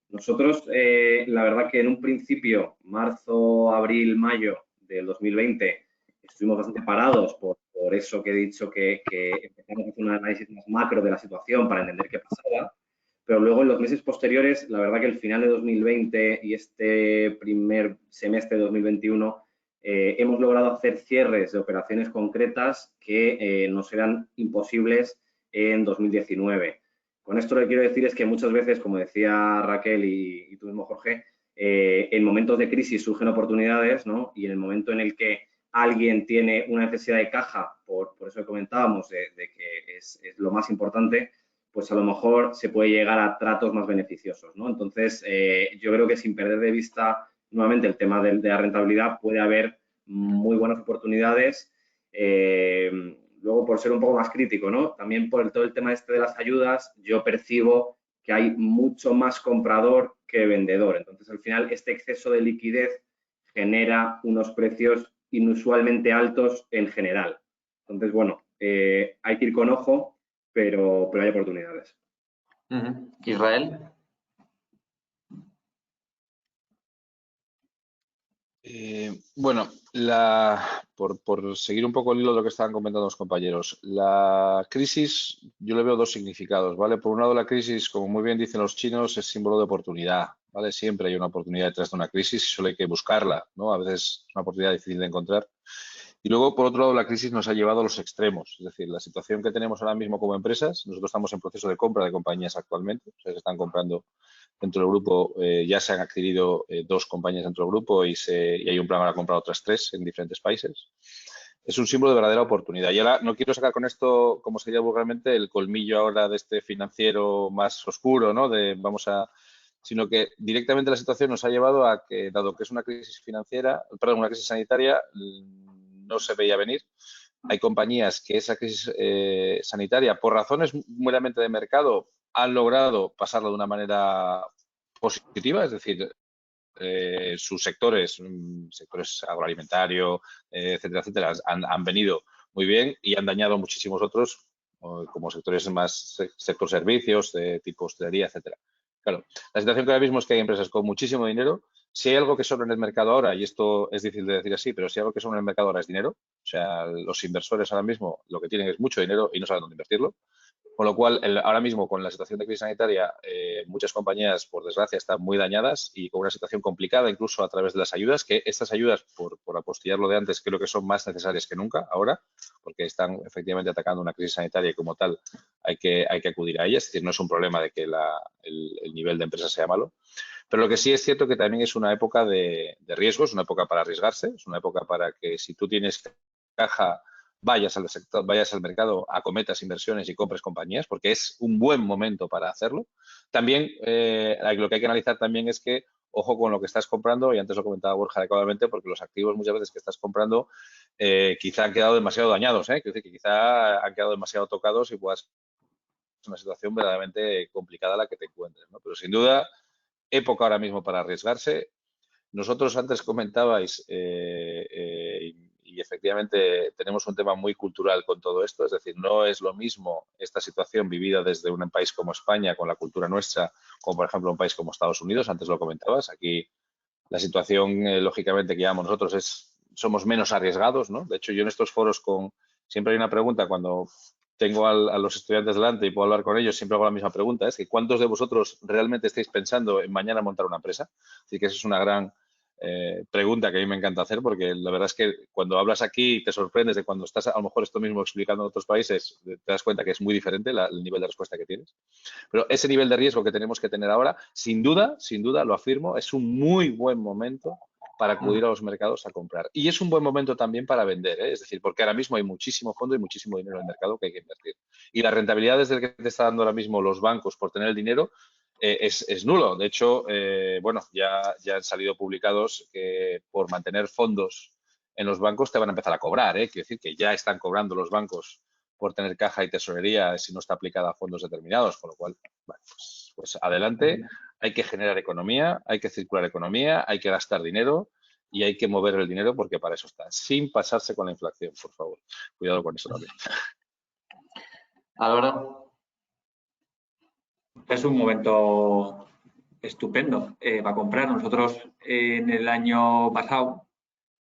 Nosotros, la verdad que en un principio, marzo, abril, mayo del 2020, estuvimos bastante parados por eso que he dicho, que empezamos a hacer un análisis más macro de la situación para entender qué pasaba. Pero luego, en los meses posteriores, la verdad que el final de 2020 y este primer semestre de 2021 hemos logrado hacer cierres de operaciones concretas que nos eran imposibles en 2019. Con esto lo que quiero decir es que muchas veces, como decía Raquel y tú mismo, Jorge, en momentos de crisis surgen oportunidades, ¿no? Y en el momento en el que alguien tiene una necesidad de caja, por eso que comentábamos, de que es lo más importante, pues a lo mejor se puede llegar a tratos más beneficiosos, ¿no? Entonces, yo creo que sin perder de vista nuevamente el tema de la rentabilidad, puede haber muy buenas oportunidades. Luego, por ser un poco más crítico, ¿no? También por todo el tema de las ayudas, yo percibo que hay mucho más comprador que vendedor. Entonces, al final, este exceso de liquidez genera unos precios inusualmente altos en general. Entonces, hay que ir con ojo, pero hay oportunidades. Israel. Por seguir un poco el hilo de lo que estaban comentando los compañeros, la crisis yo le veo dos significados, ¿vale? Por un lado, la crisis, como muy bien dicen los chinos, es símbolo de oportunidad, ¿vale? Siempre hay una oportunidad detrás de una crisis y solo hay que buscarla, ¿no? A veces es una oportunidad difícil de encontrar. Y luego, por otro lado, la crisis nos ha llevado a los extremos, es decir, la situación que tenemos ahora mismo como empresas, nosotros estamos en proceso de compra de compañías actualmente, o sea, se están comprando dentro del grupo, ya se han adquirido 2 compañías dentro del grupo y hay un plan para comprar otras 3 en diferentes países. Es un símbolo de verdadera oportunidad. Y ahora no quiero sacar con esto, como sería vulgarmente, el colmillo ahora de este financiero más oscuro, ¿no? Sino que directamente la situación nos ha llevado a que, dado que es una crisis una crisis sanitaria, no se veía venir. Hay compañías que esa crisis sanitaria, por razones meramente de mercado, han logrado pasarlo de una manera positiva, es decir, sus sectores agroalimentario, etcétera, etcétera, han venido muy bien y han dañado muchísimos otros, como sectores más sector servicios, tipo hostelería, etcétera. Claro, la situación que ahora mismo es que hay empresas con muchísimo dinero. Si hay algo que sobra en el mercado ahora, y esto es difícil de decir así, pero si hay algo que sobra en el mercado ahora es dinero, o sea, los inversores ahora mismo lo que tienen es mucho dinero y no saben dónde invertirlo. Con lo cual, ahora mismo, con la situación de crisis sanitaria, muchas compañías, por desgracia, están muy dañadas y con una situación complicada, incluso a través de las ayudas, que estas ayudas, por apostillar lo de antes, creo que son más necesarias que nunca ahora, porque están efectivamente atacando una crisis sanitaria y como tal hay que acudir a ellas. Es decir, no es un problema de que el nivel de empresa sea malo. Pero lo que sí es cierto que también es una época de riesgos, una época para arriesgarse, es una época para que si tú tienes caja, vayas al sector, vayas al mercado, acometas inversiones y compres compañías, porque es un buen momento para hacerlo. También lo que hay que analizar también es que, ojo con lo que estás comprando, y antes lo comentaba Borja adecuadamente, porque los activos muchas veces que estás comprando quizá han quedado demasiado dañados, quiero decir que quizá han quedado demasiado tocados y puedas una situación verdaderamente complicada la que te encuentres, ¿no? Pero sin duda, época ahora mismo para arriesgarse. Nosotros antes comentabais y efectivamente tenemos un tema muy cultural con todo esto, es decir, no es lo mismo esta situación vivida desde un país como España, con la cultura nuestra, como por ejemplo un país como Estados Unidos, antes lo comentabas, aquí la situación lógicamente que llevamos nosotros somos menos arriesgados, ¿no? De hecho, yo en estos foros siempre hay una pregunta cuando tengo a los estudiantes delante y puedo hablar con ellos, siempre hago la misma pregunta, es que ¿cuántos de vosotros realmente estáis pensando en mañana montar una empresa? Así que eso es una gran pregunta que a mí me encanta hacer, porque la verdad es que cuando hablas aquí te sorprendes de cuando estás a lo mejor esto mismo explicando en otros países, te das cuenta que es muy diferente el nivel de respuesta que tienes. Pero ese nivel de riesgo que tenemos que tener ahora, sin duda, lo afirmo, es un muy buen momento para acudir a los mercados a comprar. Y es un buen momento también para vender, es decir, porque ahora mismo hay muchísimo fondo y muchísimo dinero en el mercado que hay que invertir. Y la rentabilidad desde el que te está dando ahora mismo los bancos por tener el dinero es nulo. De hecho, bueno, ya han salido publicados que por mantener fondos en los bancos te van a empezar a cobrar, Quiero decir que ya están cobrando los bancos por tener caja y tesorería si no está aplicada a fondos determinados, con lo cual, bueno, pues adelante, hay que generar economía, hay que circular economía, hay que gastar dinero y hay que mover el dinero porque para eso está, sin pasarse con la inflación, por favor. Cuidado con eso también. Álvaro. Es un momento estupendo para comprar. Nosotros en el año pasado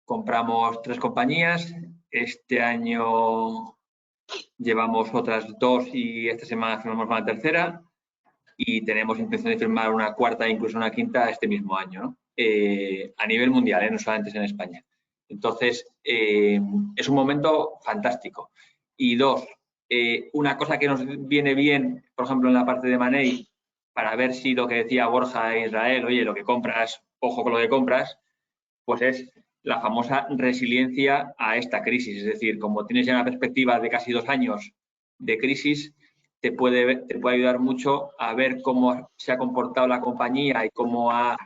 compramos 3 compañías, este año llevamos otras 2 y esta semana firmamos una tercera y tenemos intención de firmar una cuarta e incluso una quinta este mismo año, ¿no? A nivel mundial, no solamente en España. Entonces, es un momento fantástico. Y 2, una cosa que nos viene bien, por ejemplo, en la parte de Money, para ver si lo que decía Borja e Israel, oye, lo que compras, ojo con lo que compras, pues es la famosa resiliencia a esta crisis. Es decir, como tienes ya una perspectiva de casi 2 años de crisis, te puede ayudar mucho a ver cómo se ha comportado la compañía y cómo ha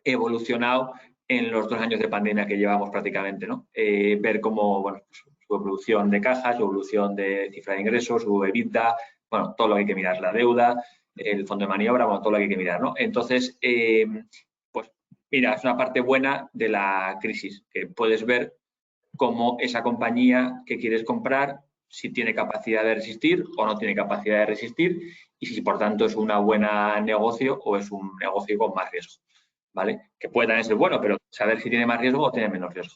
evolucionado en los 2 años de pandemia que llevamos prácticamente, ¿no? Ver cómo, bueno, su evolución de caja, su evolución de cifra de ingresos, su EBITDA, bueno, todo lo que hay que mirar, la deuda, el fondo de maniobra, bueno, todo lo que hay que mirar, ¿no? Entonces, pues mira, es una parte buena de la crisis, que puedes ver cómo esa compañía que quieres comprar, si tiene capacidad de resistir o no tiene capacidad de resistir y si, por tanto, es un buen negocio o es un negocio con más riesgo, ¿vale? Que puede también ser bueno, pero saber si tiene más riesgo o tiene menos riesgo.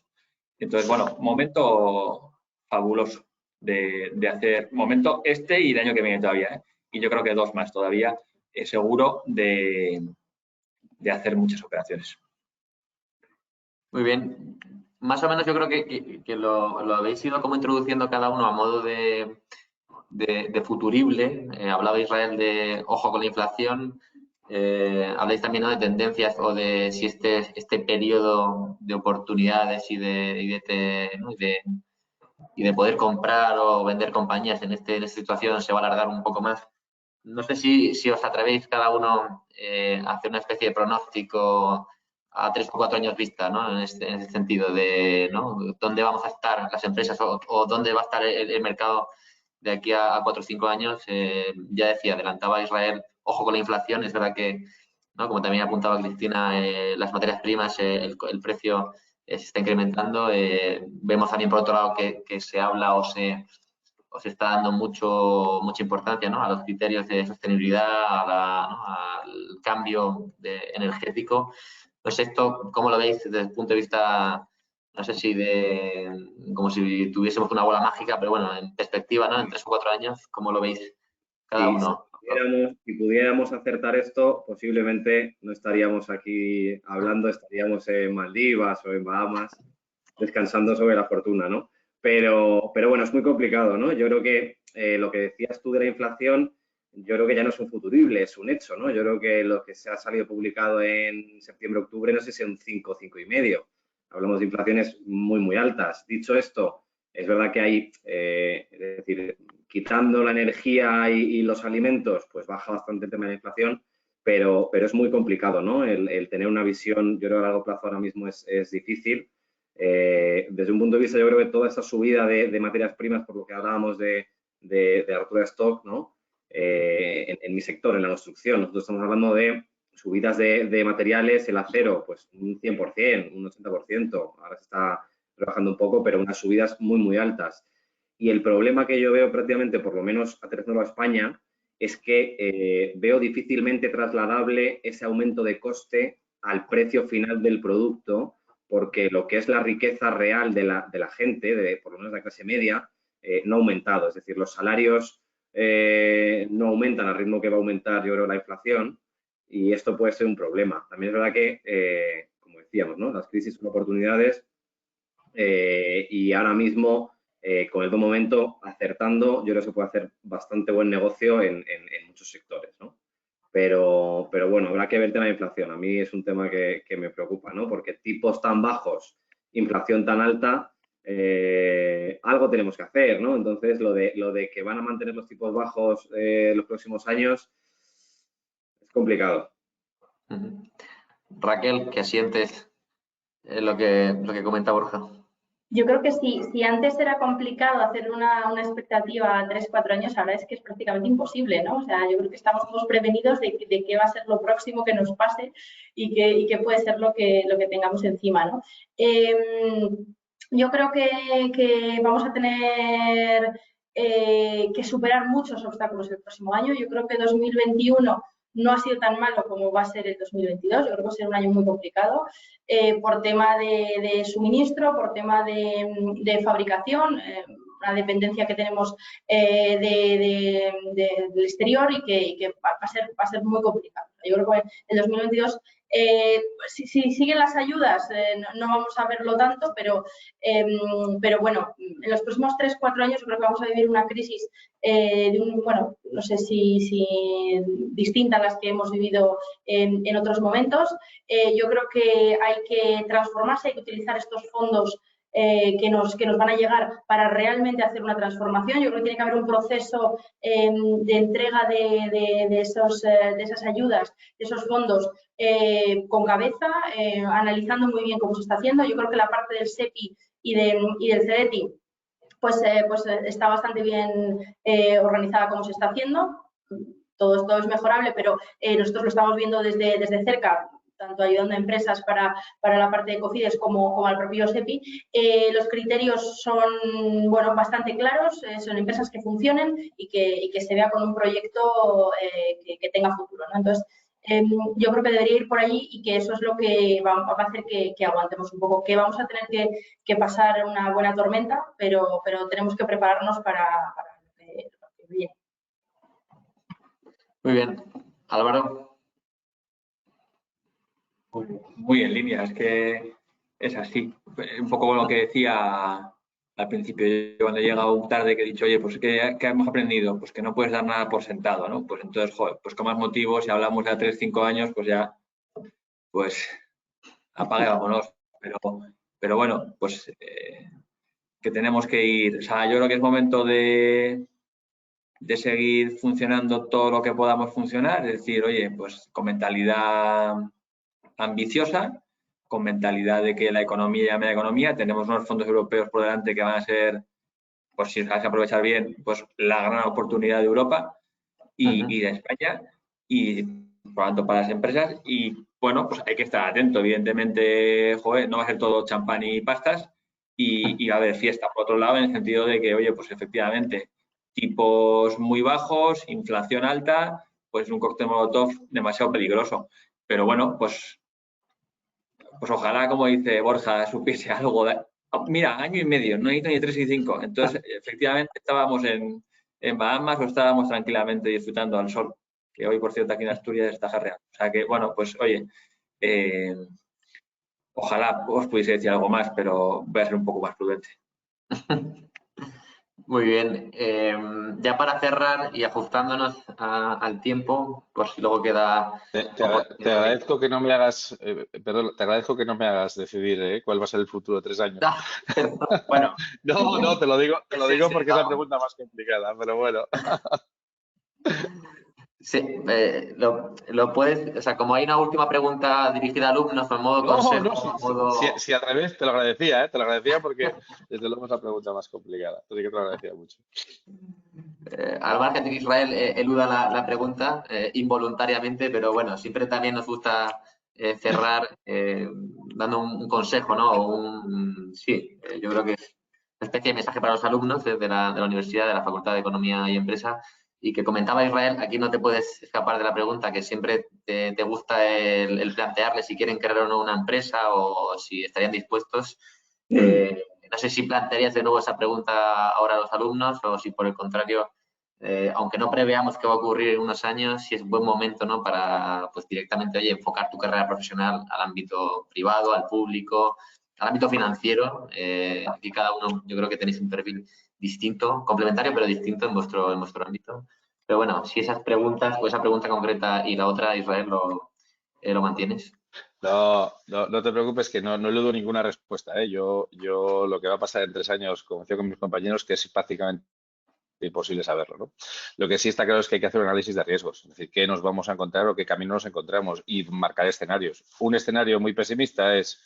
Entonces, bueno, momento fabuloso de hacer, momento este y el año que viene todavía, Y yo creo que 2 más todavía, seguro de hacer muchas operaciones. Muy bien. Más o menos yo creo que lo habéis ido como introduciendo cada uno a modo de futurible. Hablaba Israel de ojo con la inflación. Habláis también, ¿no?, de tendencias o de si este periodo de oportunidades y de poder comprar o vender compañías en esta situación se va a alargar un poco más. No sé si os atrevéis cada uno a hacer una especie de pronóstico a 3 o 4 años vista, ¿no? En ese sentido de, ¿no?, dónde vamos a estar las empresas o dónde va a estar el mercado de aquí a 4 o 5 años. Ya decía, adelantaba Israel, ojo con la inflación. Es verdad que, ¿no?, como también apuntaba Cristina, las materias primas, el precio se está incrementando. Vemos también, por otro lado, que se habla o se está dando mucha importancia, ¿no?, a los criterios de sostenibilidad, al cambio energético. No sé esto, ¿cómo lo veis desde el punto de vista, no sé si como si tuviésemos una bola mágica, pero bueno, en perspectiva, ¿no?, en 3 o 4 años, ¿cómo lo veis cada uno. Si pudiéramos acertar esto, posiblemente no estaríamos aquí hablando, estaríamos en Maldivas o en Bahamas descansando sobre la fortuna, ¿no? Pero bueno, es muy complicado, ¿no? Yo creo que lo que decías tú de la inflación, yo creo que ya no es un futurible, es un hecho, ¿no? Yo creo que lo que se ha salido publicado en septiembre-octubre, no sé si es un 5, 5,5. Hablamos de inflaciones muy, muy altas. Dicho esto, es verdad que hay, es decir, quitando la energía y los alimentos, pues baja bastante el tema de la inflación, pero es muy complicado, ¿no? El tener una visión, yo creo que a largo plazo ahora mismo es difícil. Desde un punto de vista, yo creo que toda esta subida de materias primas, por lo que hablábamos de apertura de stock, ¿no? En mi sector, en la construcción, nosotros estamos hablando de subidas de materiales, el acero, pues un 100%, un 80%, ahora se está rebajando un poco, pero unas subidas muy, muy altas. Y el problema que yo veo prácticamente, por lo menos aterrizando a España, es que veo difícilmente trasladable ese aumento de coste al precio final del producto, porque lo que es la riqueza real de la gente, por lo menos de la clase media, no ha aumentado. Es decir, los salarios no aumentan al ritmo que va a aumentar, yo creo, la inflación, y esto puede ser un problema. También es verdad que, como decíamos, ¿no? Las crisis son oportunidades y ahora mismo, con el buen momento, acertando, yo creo que se puede hacer bastante buen negocio en muchos sectores, ¿no? Pero bueno, habrá que ver el tema de inflación. A mí es un tema que me preocupa, ¿no? Porque tipos tan bajos, inflación tan alta, algo tenemos que hacer, ¿no? Entonces, lo de que van a mantener los tipos bajos los próximos años es complicado. Raquel, ¿qué sientes lo que comenta Borja? Yo creo que si antes era complicado hacer una expectativa a 3, 4 años, ahora es que es prácticamente imposible, ¿no? O sea, yo creo que estamos todos prevenidos de qué va a ser lo próximo que nos pase y qué puede ser lo que tengamos encima, ¿no? Yo creo que vamos a tener que superar muchos obstáculos el próximo año. Yo creo que 2021 no ha sido tan malo como va a ser el 2022. Yo creo que va a ser un año muy complicado por tema de suministro, por tema de fabricación, la dependencia que tenemos del exterior y que va a ser muy complicado. Yo creo que el 2022, si siguen las ayudas, no vamos a verlo tanto, pero bueno, en los próximos 3, 4 años yo creo que vamos a vivir una crisis bueno, no sé si distinta a las que hemos vivido en otros momentos. Yo creo que hay que transformarse, hay que utilizar estos fondos que nos van a llegar para realmente hacer una transformación. Yo creo que tiene que haber un proceso de entrega de esas ayudas, de esos fondos con cabeza, analizando muy bien cómo se está haciendo. Yo creo que la parte del SEPI y del CEDETI pues está bastante bien organizada como se está haciendo. Todo es mejorable, pero nosotros lo estamos viendo desde cerca, tanto ayudando a empresas para la parte de Cofides como al propio SEPI. Los criterios son, bueno, bastante claros, son empresas que funcionen y que se vea con un proyecto que tenga futuro, ¿no? Entonces, yo creo que debería ir por allí y que eso es lo que va a hacer que aguantemos un poco, que vamos a tener que pasar una buena tormenta, pero tenemos que prepararnos para lo que viene. Muy bien. Álvaro. Muy en línea, es que es así. Un poco lo que decía al principio, yo cuando he llegado tarde que he dicho, oye, pues ¿qué hemos aprendido? Pues que no puedes dar nada por sentado, ¿no? Pues entonces, joder, pues con más motivos, si hablamos de a 3, 5 años, pues ya, pues apague, vámonos. Pero bueno, pues que tenemos que ir, o sea, yo creo que es momento de seguir funcionando todo lo que podamos funcionar, es decir, oye, pues con mentalidad ambiciosa, con mentalidad de que la economía llame a la economía, tenemos unos fondos europeos por delante que van a ser, pues si sabes aprovechar bien, pues la gran oportunidad de Europa y de España y por lo tanto para las empresas y bueno, pues hay que estar atento, evidentemente, joder, no va a ser todo champán y pastas y va a haber fiesta por otro lado en el sentido de que, oye, pues efectivamente, tipos muy bajos, inflación alta, pues un cóctel molotov demasiado peligroso. Pero bueno, pues ojalá, como dice Borja, supiese algo. Mira, año y medio, no necesito ni 3 ni 5. Entonces, efectivamente, estábamos en en Bahamas o estábamos tranquilamente disfrutando al sol, que hoy, por cierto, aquí en Asturias está jarreando. O sea que, bueno, pues oye, ojalá os pudiese decir algo más, pero voy a ser un poco más prudente. Muy bien. Ya para cerrar y ajustándonos al tiempo, por si luego queda... Te agradezco que no me hagas, perdón, te agradezco que no me hagas decidir cuál va a ser el futuro de 3 años. Bueno. No, te lo digo porque es la pregunta más complicada, pero bueno. Sí, lo puedes, o sea, como hay una última pregunta dirigida a alumnos, en modo consejo, Si al revés, te lo agradecía porque desde luego es la pregunta más complicada, así que te lo agradecía mucho. Al margen de que Israel eluda la pregunta involuntariamente, pero bueno, siempre también nos gusta cerrar dando un consejo, ¿no? Sí, yo creo que es una especie de mensaje para los alumnos de la universidad, de la Facultad de Economía y Empresa. Y que comentaba Israel, aquí no te puedes escapar de la pregunta, que siempre te gusta el plantearle si quieren crear o no una empresa o si estarían dispuestos. No sé si plantearías de nuevo esa pregunta ahora a los alumnos o si por el contrario, aunque no preveamos qué va a ocurrir en unos años, si es un buen momento, ¿no? Para pues directamente, oye, enfocar tu carrera profesional al ámbito privado, al público, al ámbito financiero. Aquí cada uno, yo creo que tenéis un perfil distinto, complementario, pero distinto en vuestro ámbito. Pero bueno, si esas preguntas, o esa pregunta concreta y la otra, Israel, lo mantienes. No te preocupes que no eludo ninguna respuesta. Yo lo que va a pasar en 3 años, como decía con mis compañeros, que es prácticamente imposible saberlo, ¿no? Lo que sí está claro es que hay que hacer un análisis de riesgos, es decir, qué nos vamos a encontrar o qué camino nos encontramos y marcar escenarios. Un escenario muy pesimista es,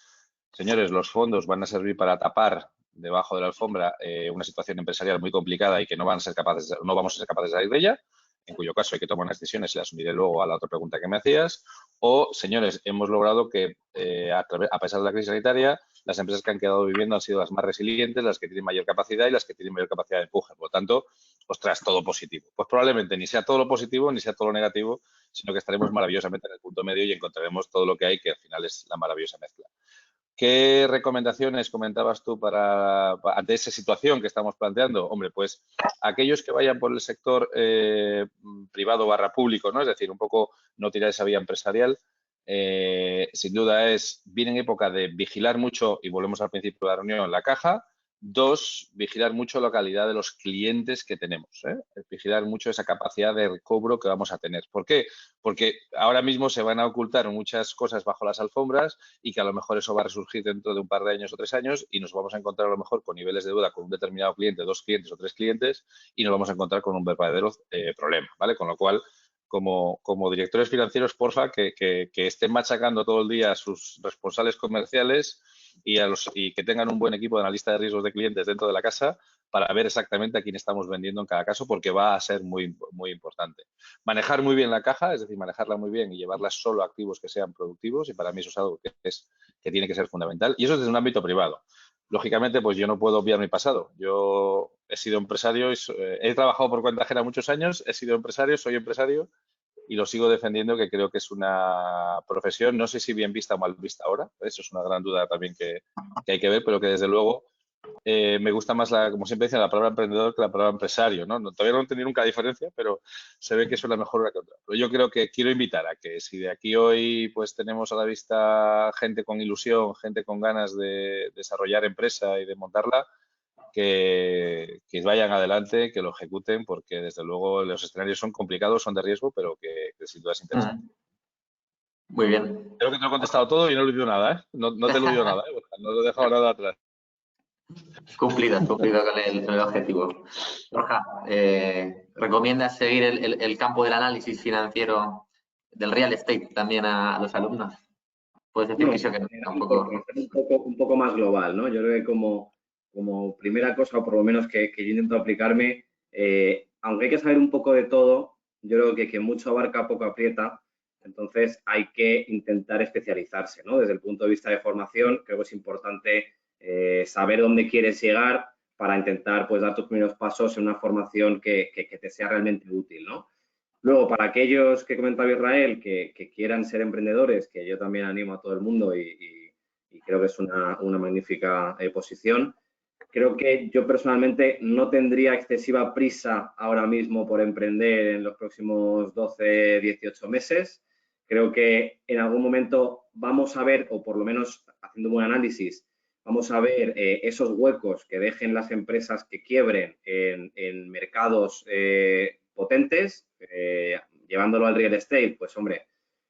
señores, los fondos van a servir para tapar debajo de la alfombra una situación empresarial muy complicada y que no vamos a ser capaces de salir de ella, en cuyo caso hay que tomar unas decisiones y las asumiré luego a la otra pregunta que me hacías. O, señores, hemos logrado que, a pesar de la crisis sanitaria, las empresas que han quedado viviendo han sido las más resilientes, las que tienen mayor capacidad y las que tienen mayor capacidad de empuje. Por lo tanto, ostras, todo positivo. Pues probablemente ni sea todo lo positivo ni sea todo lo negativo, sino que estaremos maravillosamente en el punto medio y encontraremos todo lo que hay, que al final es la maravillosa mezcla. ¿Qué recomendaciones comentabas tú ante esa situación que estamos planteando? Hombre, pues aquellos que vayan por el sector privado / público, ¿no? Es decir, un poco no tirar esa vía empresarial, sin duda viene en época de vigilar mucho, y volvemos al principio de la reunión, la caja. 2, vigilar mucho la calidad de los clientes que tenemos, vigilar mucho esa capacidad de recobro que vamos a tener. ¿Por qué? Porque ahora mismo se van a ocultar muchas cosas bajo las alfombras y que a lo mejor eso va a resurgir dentro de un par de años o 3 años y nos vamos a encontrar a lo mejor con niveles de deuda con un determinado cliente, 2 clientes o 3 clientes y nos vamos a encontrar con un verdadero problema, ¿vale? Con lo cual, como directores financieros, porfa, que estén machacando todo el día a sus responsables comerciales y que tengan un buen equipo de analista de riesgos de clientes dentro de la casa para ver exactamente a quién estamos vendiendo en cada caso, porque va a ser muy, muy importante. Manejar muy bien la caja, es decir, manejarla muy bien y llevarla solo a activos que sean productivos, y para mí eso es algo que tiene que ser fundamental. Y eso es desde un ámbito privado. Lógicamente, pues yo no puedo obviar mi pasado. Yo he sido empresario, he trabajado por cuenta ajena muchos años, he sido empresario, soy empresario y lo sigo defendiendo, que creo que es una profesión, no sé si bien vista o mal vista ahora, eso es una gran duda también que hay que ver, pero que desde luego me gusta más, como siempre dicen, la palabra emprendedor que la palabra empresario, ¿no? Todavía no he entendido nunca la diferencia, pero se ve que suena mejor una que otra. Pero yo creo que quiero invitar a que si de aquí hoy pues tenemos a la vista gente con ilusión, gente con ganas de desarrollar empresa y de montarla, que vayan adelante, que lo ejecuten, porque desde luego los escenarios son complicados, son de riesgo, pero que sin duda es interesante. Muy bien. Creo que te lo he contestado todo y no he eludido nada, ¿eh? No te he eludido nada, ¿eh? No lo he dejado nada atrás. Cumplido con el objetivo. Borja, ¿recomiendas seguir el campo del análisis financiero del real estate también a los alumnos? Puedes decir que sí o que no. Un poco más global, ¿no? Yo creo que como primera cosa, o por lo menos que yo intento aplicarme, aunque hay que saber un poco de todo, yo creo que mucho abarca, poco aprieta. Entonces hay que intentar especializarse, ¿no? Desde el punto de vista de formación, creo que es importante saber dónde quieres llegar para intentar pues dar tus primeros pasos en una formación que te sea realmente útil, ¿no? Luego, para aquellos que comentaba Israel que quieran ser emprendedores, que yo también animo a todo el mundo y creo que es una magnífica posición, Creo que yo personalmente no tendría excesiva prisa ahora mismo por emprender en los próximos 12, 18 meses. Creo que en algún momento vamos a ver, o por lo menos haciendo un buen análisis, vamos a ver esos huecos que dejen las empresas que quiebren en mercados potentes, llevándolo al real estate. Pues hombre,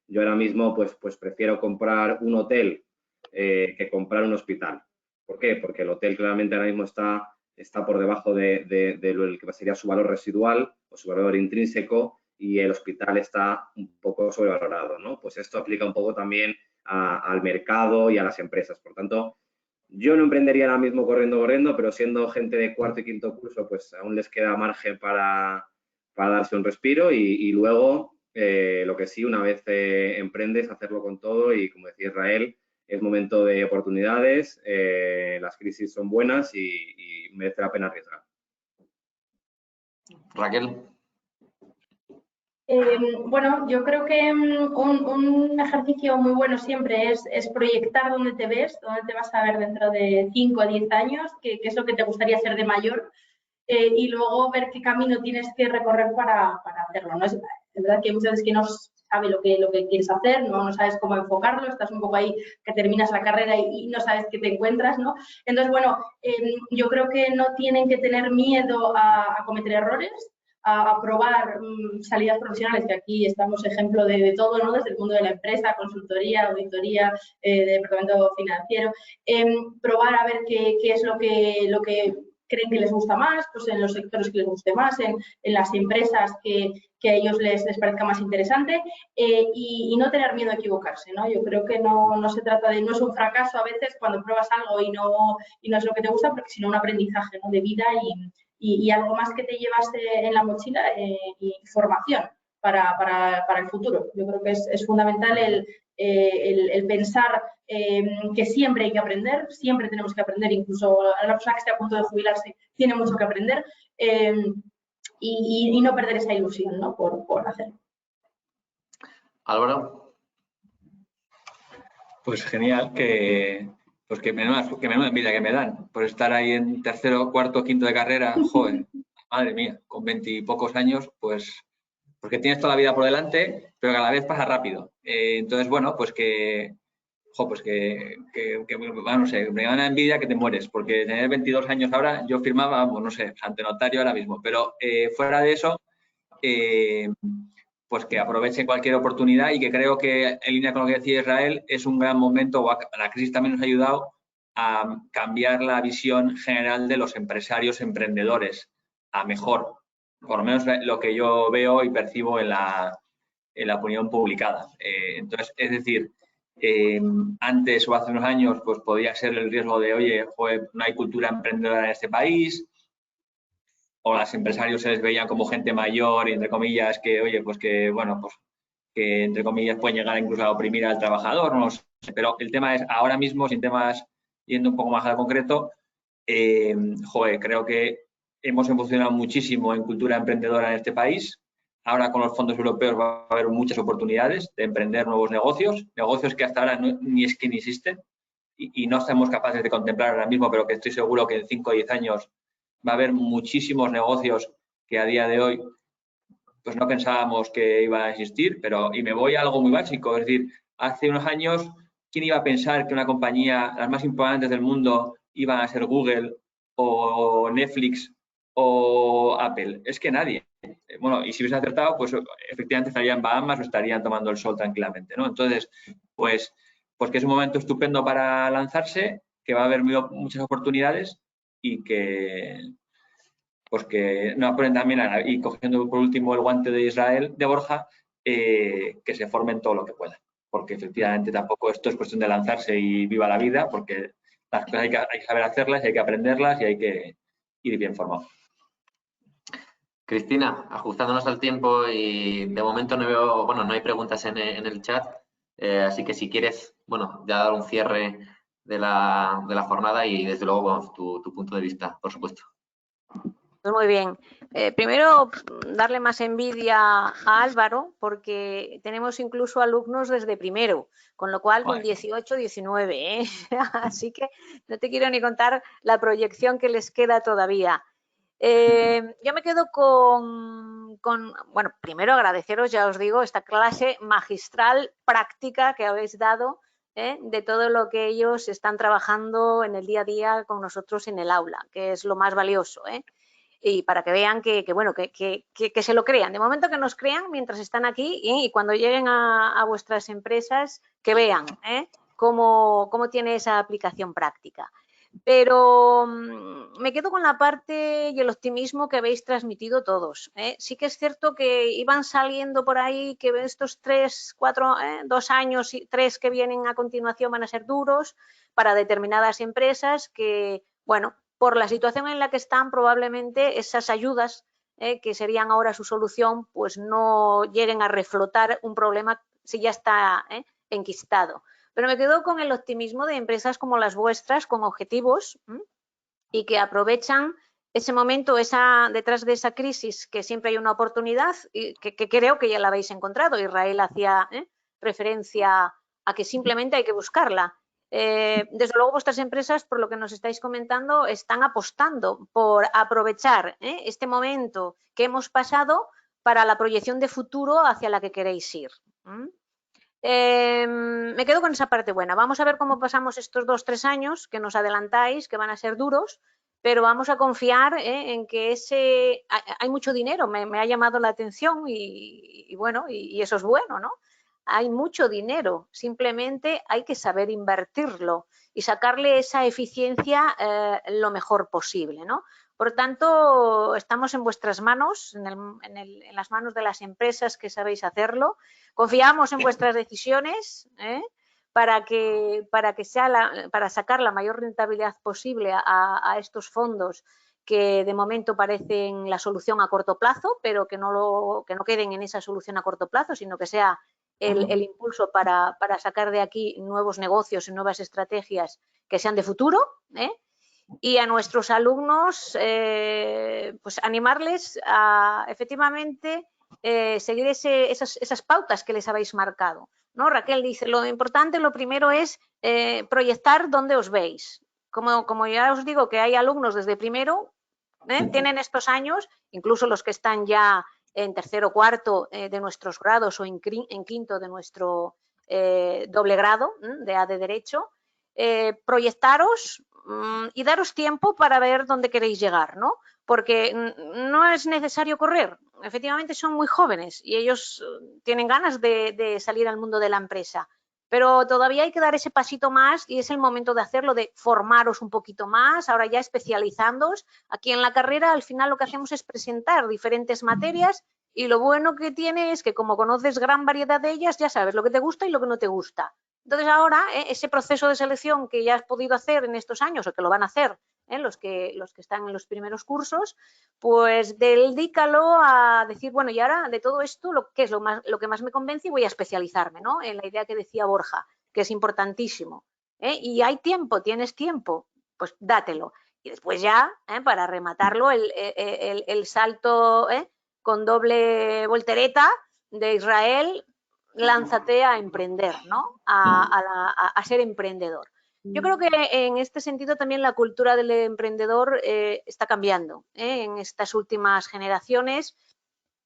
yo ahora mismo pues prefiero comprar un hotel que comprar un hospital. ¿Por qué? Porque el hotel claramente ahora mismo está por debajo de lo que sería su valor residual o su valor intrínseco, y el hospital está un poco sobrevalorado, ¿no? Pues esto aplica un poco también al mercado y a las empresas. Por tanto, yo no emprendería ahora mismo corriendo, pero siendo gente de cuarto y quinto curso, pues aún les queda margen para darse un respiro y luego, lo que sí, una vez emprendes, hacerlo con todo y, como decía Israel, es momento de oportunidades, las crisis son buenas y merece la pena arriesgar. Raquel. Bueno, yo creo que un ejercicio muy bueno siempre es proyectar dónde te ves, dónde te vas a ver dentro de 5 o 10 años, qué es lo que te gustaría hacer de mayor, y luego ver qué camino tienes que recorrer para hacerlo, ¿no? Es verdad que muchas veces que no sabes lo que quieres hacer, no sabes cómo enfocarlo, estás un poco ahí que terminas la carrera y no sabes qué te encuentras, ¿no? Entonces, bueno, yo creo que no tienen que tener miedo a cometer errores, a probar salidas profesionales, que aquí estamos ejemplo de todo, ¿no? Desde el mundo de la empresa, consultoría, auditoría, departamento financiero, probar a ver qué es lo que creen que les gusta más, pues en los sectores que les guste más, en las empresas que a ellos les parezca más interesante, y no tener miedo a equivocarse, ¿no? Yo creo que no se trata de, no es un fracaso a veces cuando pruebas algo y no es lo que te gusta, porque sino un aprendizaje, ¿no? De vida y algo más que te llevas en la mochila, y formación para el futuro. Yo creo que es fundamental el pensar que siempre hay que aprender, siempre tenemos que aprender, incluso a la persona que esté a punto de jubilarse tiene mucho que aprender, y no perder esa ilusión, ¿no? por hacerlo. Álvaro. Pues genial, que menuda envidia que me dan por estar ahí en tercero, cuarto, quinto de carrera. Joder, madre mía, con 20 y pocos años, pues porque tienes toda la vida por delante, pero que a la vez pasa rápido. Entonces, bueno, pues no sé, me da una envidia que te mueres, porque tener 22 años ahora, yo firmaba, pues no sé, ante notario ahora mismo, pero fuera de eso, pues que aproveche cualquier oportunidad, y que creo que, en línea con lo que decía Israel, es un gran momento, la crisis también nos ha ayudado a cambiar la visión general de los empresarios emprendedores a mejor, por lo menos lo que yo veo y percibo en la opinión publicada. Entonces, es decir, antes o hace unos años, pues podía ser el riesgo de, oye, joder, no hay cultura emprendedora en este país, o los empresarios se les veían como gente mayor y, entre comillas, que, oye, pues que, bueno, pues que, entre comillas, pueden llegar incluso a oprimir al trabajador, no sé. Pero el tema es, ahora mismo, sin temas yendo un poco más al concreto, creo que hemos evolucionado muchísimo en cultura emprendedora en este país. Ahora, con los fondos europeos, va a haber muchas oportunidades de emprender nuevos negocios que hasta ahora ni existen y no estamos capaces de contemplar ahora mismo, pero que estoy seguro que en 5 o 10 años va a haber muchísimos negocios que a día de hoy pues no pensábamos que iban a existir, y me voy a algo muy básico, es decir, hace unos años, ¿quién iba a pensar que una compañía, las más importantes del mundo, iban a ser Google o Netflix o Apple? Es que nadie. Bueno, y si hubiese acertado, pues efectivamente estarían en Bahamas o estarían tomando el sol tranquilamente, ¿no? Entonces, pues que es un momento estupendo para lanzarse, que va a haber muchas oportunidades y que no ponen también, y cogiendo por último el guante de Israel, de Borja, que se formen todo lo que puedan, porque efectivamente tampoco esto es cuestión de lanzarse y viva la vida, porque las cosas hay que saber hacerlas, hay que aprenderlas y hay que ir bien formado. Cristina, ajustándonos al tiempo, y de momento no hay preguntas en el chat, así que si quieres, ya dar un cierre de la jornada y, desde luego, tu punto de vista, por supuesto. Pues muy bien. Primero, darle más envidia a Álvaro, porque tenemos incluso alumnos desde primero, con lo cual con 18, 19, ¿eh? Así que no te quiero ni contar la proyección que les queda todavía. Yo me quedo bueno, primero agradeceros, ya os digo, esta clase magistral, práctica que habéis dado, de todo lo que ellos están trabajando en el día a día con nosotros en el aula, que es lo más valioso, y para que vean bueno, que se lo crean. De momento que nos crean mientras están aquí y cuando lleguen a vuestras empresas, que vean cómo tiene esa aplicación práctica. Pero me quedo con la parte y el optimismo que habéis transmitido todos. Sí que es cierto que iban saliendo por ahí que estos 3, 4, 2 años y 3 que vienen a continuación van a ser duros para determinadas empresas que, bueno, por la situación en la que están, probablemente esas ayudas que serían ahora su solución, pues no lleguen a reflotar un problema si ya está enquistado. Pero me quedo con el optimismo de empresas como las vuestras, con objetivos y que aprovechan ese momento, detrás de esa crisis, que siempre hay una oportunidad y que creo que ya la habéis encontrado. Israel hacía referencia a que simplemente hay que buscarla. Desde luego vuestras empresas, por lo que nos estáis comentando, están apostando por aprovechar este momento que hemos pasado para la proyección de futuro hacia la que queréis ir. Me quedo con esa parte buena. Vamos a ver cómo pasamos estos 2, 3 años que nos adelantáis, que van a ser duros, pero vamos a confiar en que hay mucho dinero, me ha llamado la atención y bueno, y eso es bueno, ¿no? Hay mucho dinero, simplemente hay que saber invertirlo y sacarle esa eficiencia lo mejor posible, ¿no? Por tanto, estamos en vuestras manos, en las manos de las empresas que sabéis hacerlo. Confiamos en vuestras decisiones para sacar la mayor rentabilidad posible a estos fondos que de momento parecen la solución a corto plazo, pero que no queden en esa solución a corto plazo, sino que sea el impulso para sacar de aquí nuevos negocios y nuevas estrategias que sean de futuro, y a nuestros alumnos pues animarles a efectivamente seguir esas pautas que les habéis marcado, ¿no? Raquel dice, lo importante, lo primero es proyectar dónde os veis. Como ya os digo que hay alumnos desde primero, tienen estos años, incluso los que están ya en tercero o cuarto de nuestros grados o en quinto de nuestro doble grado de A de Derecho, proyectaros y daros tiempo para ver dónde queréis llegar, ¿no? Porque no es necesario correr. Efectivamente son muy jóvenes y ellos tienen ganas de salir al mundo de la empresa, pero todavía hay que dar ese pasito más y es el momento de hacerlo, de formaros un poquito más, ahora ya especializándoos. Aquí en la carrera al final lo que hacemos es presentar diferentes materias y lo bueno que tiene es que como conoces gran variedad de ellas, ya sabes lo que te gusta y lo que no te gusta. Entonces ahora ese proceso de selección que ya has podido hacer en estos años o que lo van a hacer los que están en los primeros cursos, pues dedícalo a decir, bueno, y ahora de todo esto, ¿qué es lo que más me convence? Y voy a especializarme, ¿no? En la idea que decía Borja, que es importantísimo. Y hay tiempo, tienes tiempo, pues dátelo. Y después ya, para rematarlo, el salto con doble voltereta de Israel, lánzate a emprender, ¿no? A ser emprendedor. Yo creo que en este sentido también la cultura del emprendedor está cambiando. En estas últimas generaciones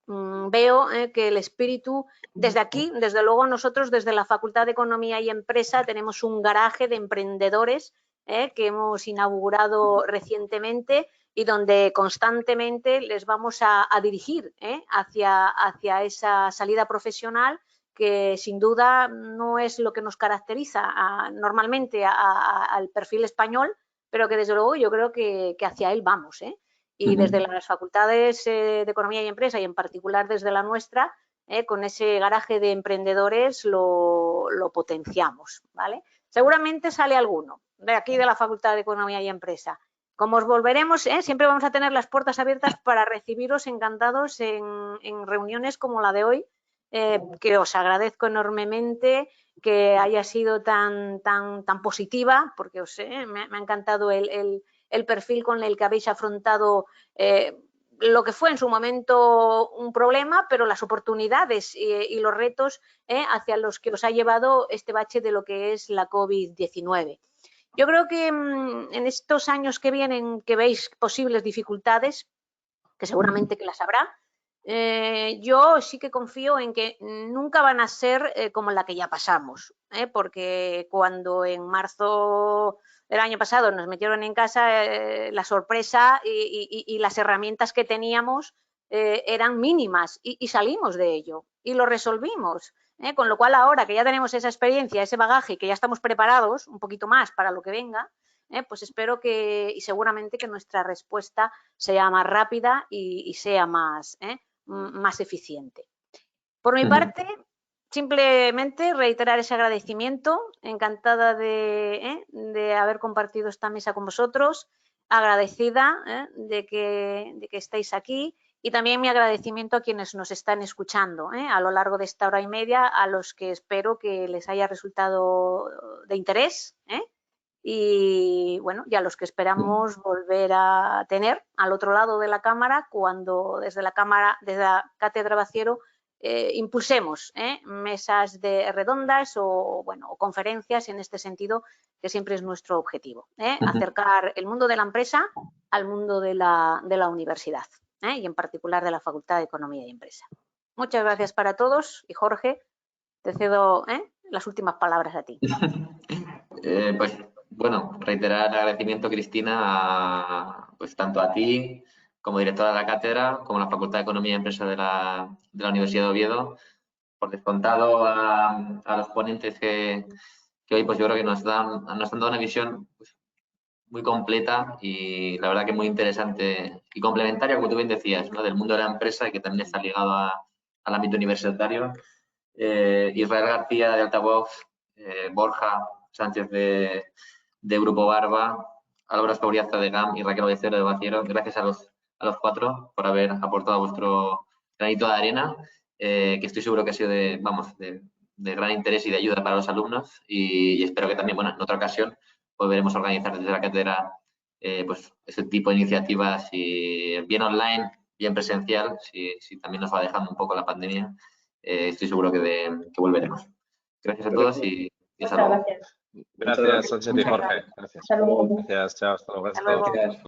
veo que el espíritu, desde aquí, desde luego nosotros desde la Facultad de Economía y Empresa tenemos un garaje de emprendedores que hemos inaugurado recientemente y donde constantemente les vamos a dirigir hacia esa salida profesional que sin duda no es lo que nos caracteriza normalmente al perfil español, pero que desde luego yo creo que hacia él vamos. Y desde las facultades de Economía y Empresa y en particular desde la nuestra, con ese garaje de emprendedores lo potenciamos, ¿vale? Seguramente sale alguno de aquí de la Facultad de Economía y Empresa. Como os volveremos, siempre vamos a tener las puertas abiertas para recibiros encantados en reuniones como la de hoy, que os agradezco enormemente que haya sido tan positiva, porque me ha encantado el perfil con el que habéis afrontado lo que fue en su momento un problema, pero las oportunidades y los retos hacia los que os ha llevado este bache de lo que es la COVID-19. Yo creo que en estos años que vienen, que veis posibles dificultades, que seguramente que las habrá, yo sí que confío en que nunca van a ser como la que ya pasamos, porque cuando en marzo del año pasado nos metieron en casa, la sorpresa y las herramientas que teníamos eran mínimas y salimos de ello y lo resolvimos. Con lo cual ahora que ya tenemos esa experiencia, ese bagaje, que ya estamos preparados un poquito más para lo que venga, pues espero que, y seguramente que nuestra respuesta sea más rápida y sea más eficiente. Por mi parte, simplemente reiterar ese agradecimiento, encantada de haber compartido esta mesa con vosotros, agradecida de que estéis aquí, y también mi agradecimiento a quienes nos están escuchando a lo largo de esta hora y media, a los que espero que les haya resultado de interés y bueno, y a los que esperamos volver a tener al otro lado de la cámara cuando desde la Cátedra Baciero impulsemos mesas redondas o conferencias en este sentido, que siempre es nuestro objetivo, acercar el mundo de la empresa al mundo de la universidad y en particular de la Facultad de Economía y Empresa. Muchas gracias para todos y Jorge, te cedo las últimas palabras a ti. Pues bueno, reiterar el agradecimiento, Cristina, pues tanto a ti como directora de la cátedra, como a la Facultad de Economía y Empresa de la Universidad de Oviedo, por descontado a los ponentes que hoy pues yo creo que nos han dado una visión pues, muy completa y la verdad que muy interesante y complementaria, como tú bien decías, ¿no? Del mundo de la empresa y que también está ligado al ámbito universitario. Israel García de Altavoz, Borja Sánchez de Grupo Barba, Álvaro Escauriaza de GAM y Raquel Becero de Baciero. Gracias a los cuatro por haber aportado vuestro granito de arena, que estoy seguro que ha sido de gran interés y de ayuda para los alumnos y espero que también, bueno, en otra ocasión volveremos a organizar desde la cátedra pues ese tipo de iniciativas, y bien online, bien presencial, si también nos va dejando un poco la pandemia. Estoy seguro que volveremos. Gracias a todos y hasta luego. Gracias, Sánchez y Jorge. Gracias. Hasta luego. Gracias, chao. Hasta luego. Hasta luego. Gracias.